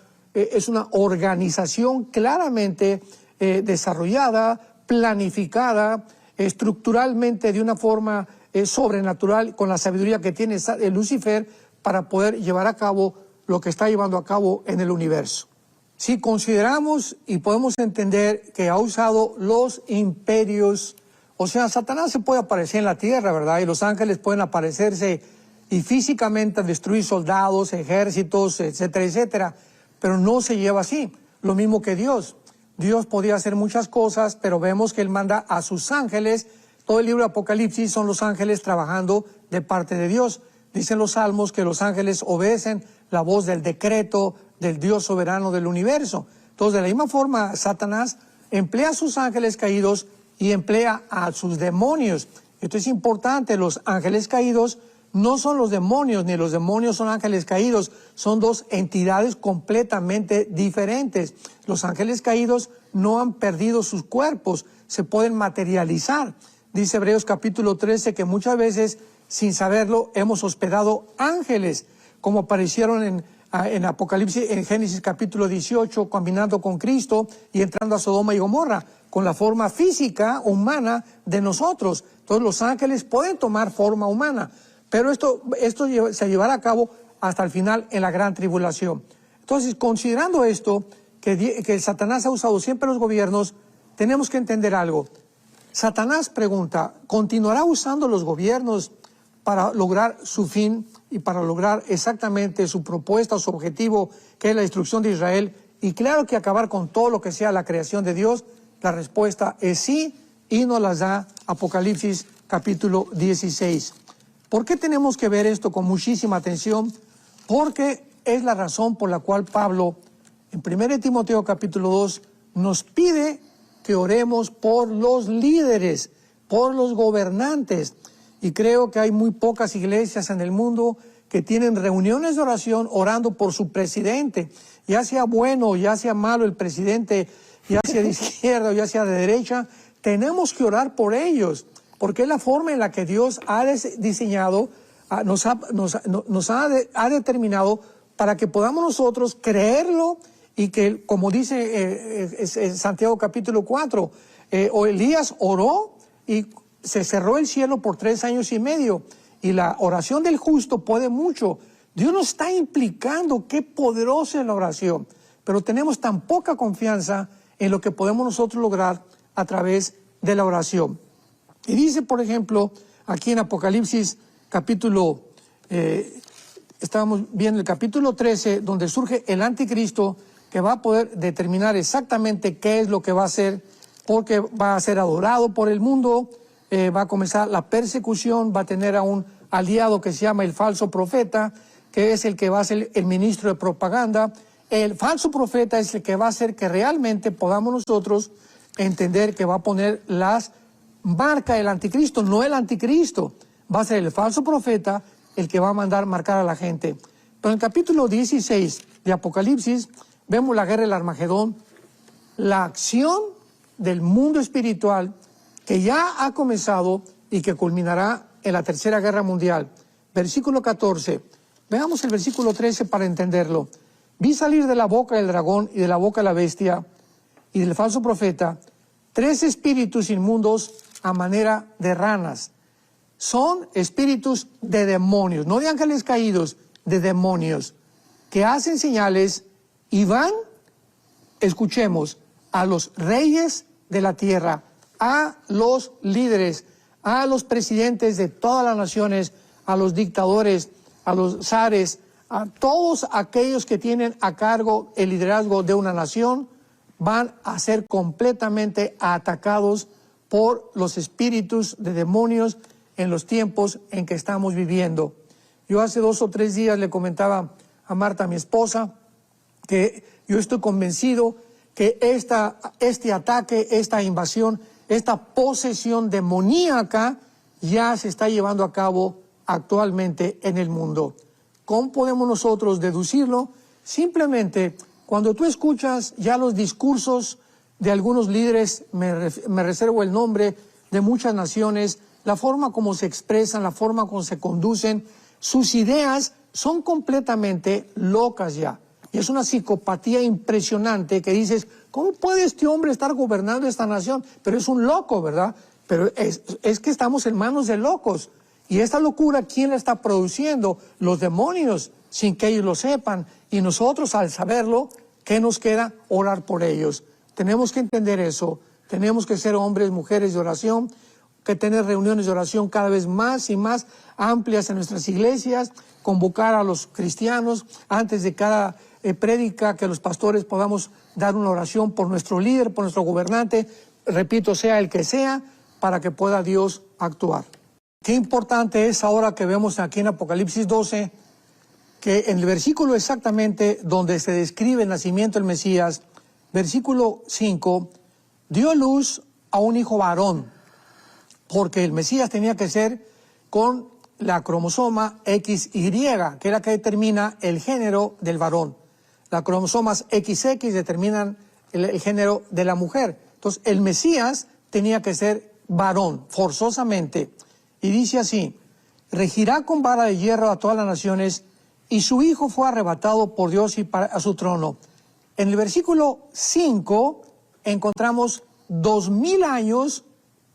organización claramente desarrollada, planificada, estructuralmente de una forma sobrenatural, con la sabiduría que tiene Lucifer para poder llevar a cabo lo que está llevando a cabo en el universo. Si consideramos y podemos entender que ha usado los imperios, o sea, Satanás se puede aparecer en la tierra, ¿verdad? Y los ángeles pueden aparecerse y físicamente destruir soldados, ejércitos, etcétera, etcétera, pero no se lleva así. Lo mismo que Dios. Dios podía hacer muchas cosas, pero vemos que Él manda a sus ángeles. Todo el libro de Apocalipsis son los ángeles trabajando de parte de Dios. Dicen los salmos que los ángeles obedecen la voz del decreto del Dios soberano del universo. Entonces, de la misma forma, Satanás emplea a sus ángeles caídos y emplea a sus demonios. Esto es importante, los ángeles caídos no son los demonios, ni los demonios son ángeles caídos, son dos entidades completamente diferentes. Los ángeles caídos no han perdido sus cuerpos, se pueden materializar. Dice Hebreos capítulo 13 que muchas veces, sin saberlo, hemos hospedado ángeles, como aparecieron en Apocalipsis, en Génesis capítulo 18, caminando con Cristo y entrando a Sodoma y Gomorra, con la forma física, humana de nosotros. Entonces los ángeles pueden tomar forma humana, pero esto se llevará a cabo hasta el final en la gran tribulación. Entonces, considerando esto, que Satanás ha usado siempre los gobiernos, tenemos que entender algo. Satanás pregunta, ¿continuará usando los gobiernos para lograr su fin y para lograr exactamente su propuesta, su objetivo, que es la destrucción de Israel? Y claro que acabar con todo lo que sea la creación de Dios. La respuesta es sí, y nos las da Apocalipsis capítulo 16. ¿Por qué tenemos que ver esto con muchísima atención? Porque es la razón por la cual Pablo, en 1 Timoteo capítulo 2, nos pide que oremos por los líderes, por los gobernantes. Y creo que hay muy pocas iglesias en el mundo que tienen reuniones de oración orando por su presidente. Ya sea bueno o ya sea malo el presidente, ya sea de izquierda o ya sea de derecha, tenemos que orar por ellos, porque es la forma en la que Dios ha diseñado, ha determinado para que podamos nosotros creerlo y que, como dice Santiago capítulo 4, Elías oró y se cerró el cielo por 3 años y medio, y la oración del justo puede mucho. Dios nos está implicando qué poderosa es la oración, pero tenemos tan poca confianza en lo que podemos nosotros lograr a través de la oración. Y dice, por ejemplo, aquí en Apocalipsis capítulo, estábamos viendo el capítulo 13, donde surge el anticristo, que va a poder determinar exactamente qué es lo que va a hacer, porque va a ser adorado por el mundo, va a comenzar la persecución, va a tener a un aliado que se llama el falso profeta, que es el que va a ser el ministro de propaganda. El falso profeta es el que va a hacer que realmente podamos nosotros entender que va a poner las marcas del anticristo, no el anticristo. Va a ser el falso profeta el que va a mandar marcar a la gente. Pero en el capítulo 16 de Apocalipsis vemos la guerra del Armagedón, la acción del mundo espiritual que ya ha comenzado y que culminará en la Tercera Guerra Mundial. Versículo 14. Veamos el versículo 13 para entenderlo. Vi salir de la boca del dragón y de la boca de la bestia y del falso profeta 3 espíritus inmundos a manera de ranas. Son espíritus de demonios, no de ángeles caídos, de demonios, que hacen señales y van, escuchemos, a los reyes de la tierra, a los líderes, a los presidentes de todas las naciones, a los dictadores, a los zares, a todos aquellos que tienen a cargo el liderazgo de una nación, van a ser completamente atacados por los espíritus de demonios en los tiempos en que estamos viviendo. Yo hace 2 o 3 días le comentaba a Marta, mi esposa, que yo estoy convencido que este ataque, esta invasión, esta posesión demoníaca ya se está llevando a cabo actualmente en el mundo. ¿Cómo podemos nosotros deducirlo? Simplemente, cuando tú escuchas ya los discursos de algunos líderes, me reservo el nombre, de muchas naciones, la forma como se expresan, la forma como se conducen, sus ideas son completamente locas ya. Y es una psicopatía impresionante que dices, ¿cómo puede este hombre estar gobernando esta nación? Pero es un loco, ¿verdad? Pero es que estamos en manos de locos. Y esta locura, ¿quién la está produciendo? Los demonios, sin que ellos lo sepan. Y nosotros, al saberlo, ¿qué nos queda? Orar por ellos. Tenemos que entender eso. Tenemos que ser hombres, mujeres de oración, que tener reuniones de oración cada vez más y más amplias en nuestras iglesias, convocar a los cristianos antes de cada prédica, que los pastores podamos dar una oración por nuestro líder, por nuestro gobernante, repito, sea el que sea, para que pueda Dios actuar. Qué importante es ahora que vemos aquí en Apocalipsis 12, que en el versículo exactamente donde se describe el nacimiento del Mesías, versículo 5, dio luz a un hijo varón, porque el Mesías tenía que ser con la cromosoma XY, que es la que determina el género del varón. Las cromosomas XX determinan el género de la mujer. Entonces, el Mesías tenía que ser varón, forzosamente. Y dice así, regirá con vara de hierro a todas las naciones, y su hijo fue arrebatado por Dios y a su trono. En el versículo 5 encontramos 2000 años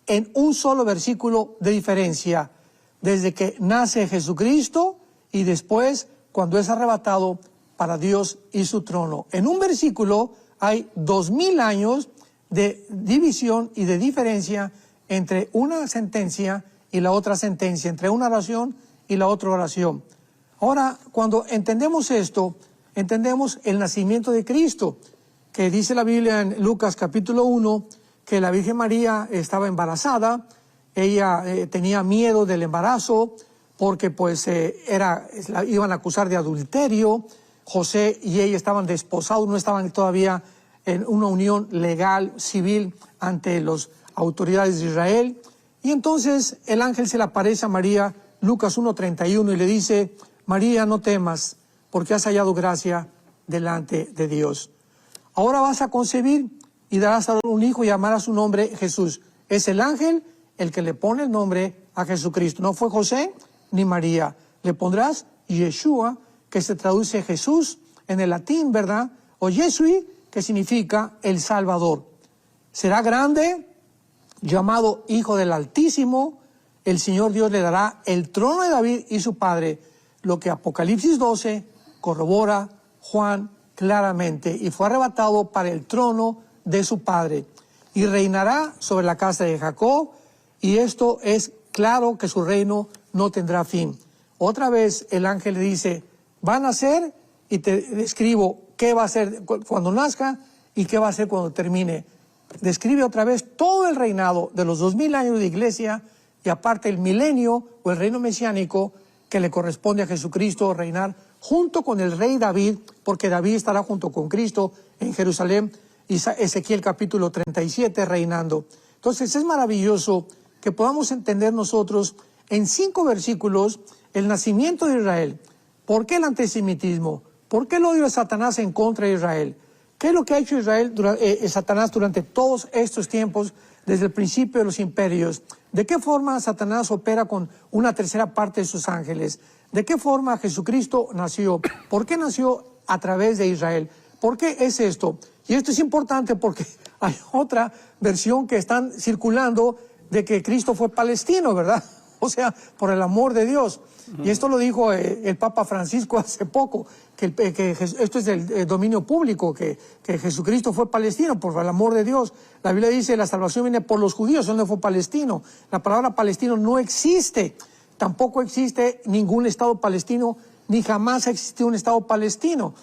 en un solo versículo de diferencia, desde que nace Jesucristo y después cuando es arrebatado para Dios y su trono. En un versículo hay 2000 años de división y de diferencia entre una sentencia y la otra sentencia, entre una oración y la otra oración. Ahora, cuando entendemos esto, entendemos el nacimiento de Cristo, que dice la Biblia en Lucas capítulo 1, que la Virgen María estaba embarazada, ella tenía miedo del embarazo, porque pues la iban a acusar de adulterio. José y ella estaban desposados, no estaban todavía en una unión legal, civil, ante las autoridades de Israel. Y entonces el ángel se le aparece a María, Lucas 1:31, y le dice, María, no temas, porque has hallado gracia delante de Dios. Ahora vas a concebir y darás a un hijo y llamarás su nombre Jesús. Es el ángel el que le pone el nombre a Jesucristo. No fue José ni María. Le pondrás Yeshua, que se traduce Jesús en el latín, ¿verdad? O Yesui, que significa el Salvador. Será grande, llamado Hijo del Altísimo. El Señor Dios le dará el trono de David y su padre, lo que Apocalipsis 12 corrobora Juan claramente. Y fue arrebatado para el trono de su padre. Y reinará sobre la casa de Jacob, y esto es claro que su reino no tendrá fin. Otra vez el ángel le dice, van a nacer, y te describo qué va a ser cuando nazca y qué va a ser cuando termine. Describe otra vez todo el reinado de los 2000 años de iglesia, y aparte el milenio o el reino mesiánico que le corresponde a Jesucristo reinar junto con el rey David, porque David estará junto con Cristo en Jerusalén, y Ezequiel capítulo 37 reinando. Entonces es maravilloso que podamos entender nosotros en 5 versículos el nacimiento de Israel. ¿Por qué el antisemitismo? ¿Por qué el odio de Satanás en contra de Israel? ¿Qué es lo que ha hecho Satanás durante todos estos tiempos, desde el principio de los imperios? ¿De qué forma Satanás opera con una tercera parte de sus ángeles? ¿De qué forma Jesucristo nació? ¿Por qué nació a través de Israel? ¿Por qué es esto? Y esto es importante porque hay otra versión que están circulando de que Cristo fue palestino, ¿verdad? O sea, por el amor de Dios. Y esto lo dijo el Papa Francisco hace poco, que esto es del dominio público, que Jesucristo fue palestino por el amor de Dios. La Biblia dice, la salvación viene por los judíos, ¿dónde fue palestino? La palabra palestino no existe. Tampoco existe ningún Estado palestino, ni jamás ha existido un Estado palestino.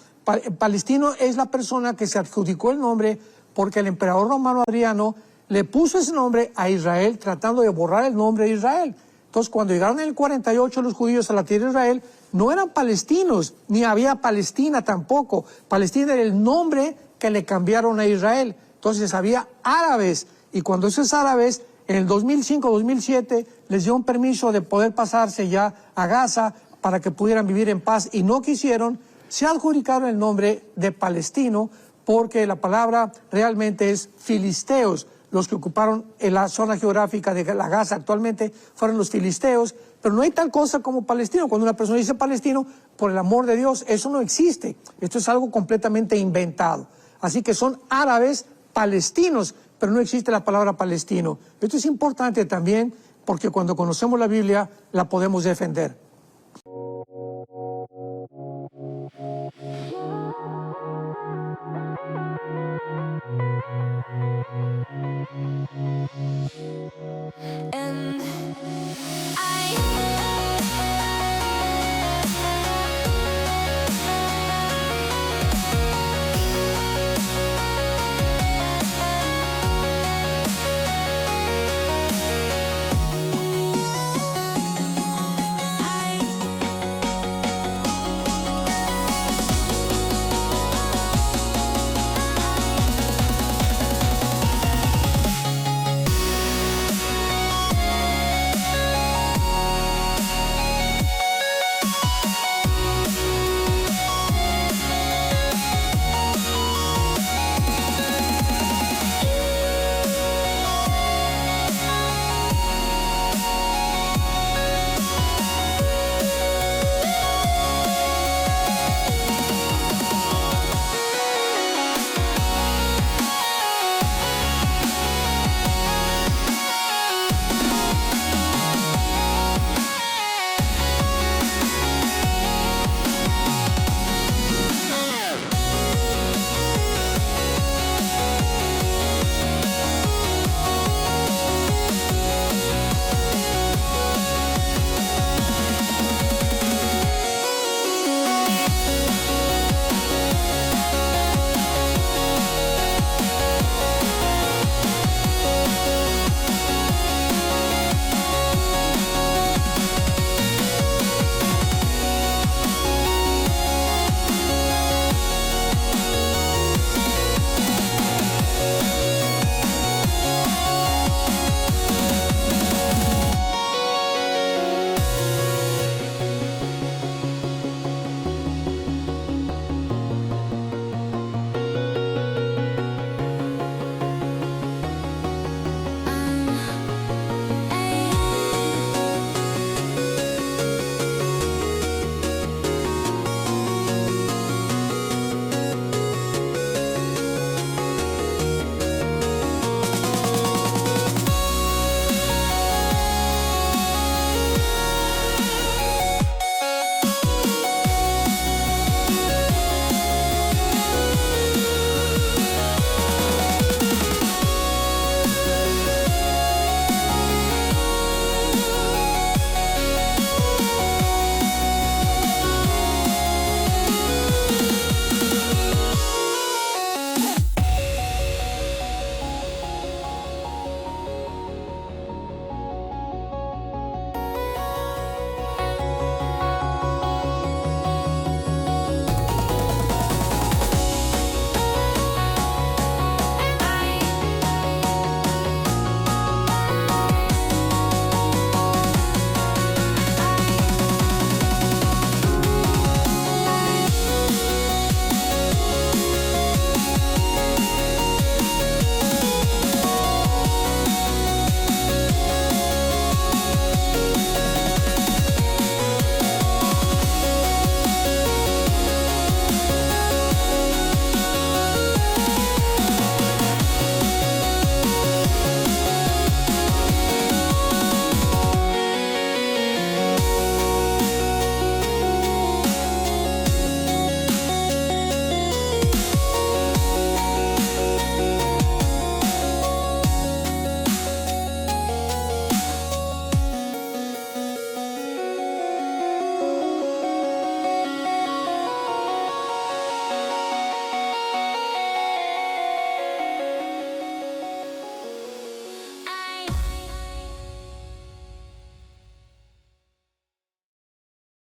Palestino es la persona que se adjudicó el nombre porque el emperador romano Adriano le puso ese nombre a Israel tratando de borrar el nombre de Israel. Entonces, cuando llegaron en el 48 los judíos a la tierra de Israel, no eran palestinos, ni había Palestina tampoco. Palestina era el nombre que le cambiaron a Israel. Entonces, había árabes, y cuando esos árabes, en el 2005-2007, les dio un permiso de poder pasarse ya a Gaza para que pudieran vivir en paz, y no quisieron, se adjudicaron el nombre de palestino, porque la palabra realmente es filisteos. los que ocuparon en la zona geográfica de la Gaza actualmente fueron los filisteos, pero no hay tal cosa como palestino. Cuando una persona dice palestino, por el amor de Dios, eso no existe. Esto es algo completamente inventado. Así que son árabes palestinos, pero no existe la palabra palestino. Esto es importante también porque cuando conocemos la Biblia la podemos defender. And I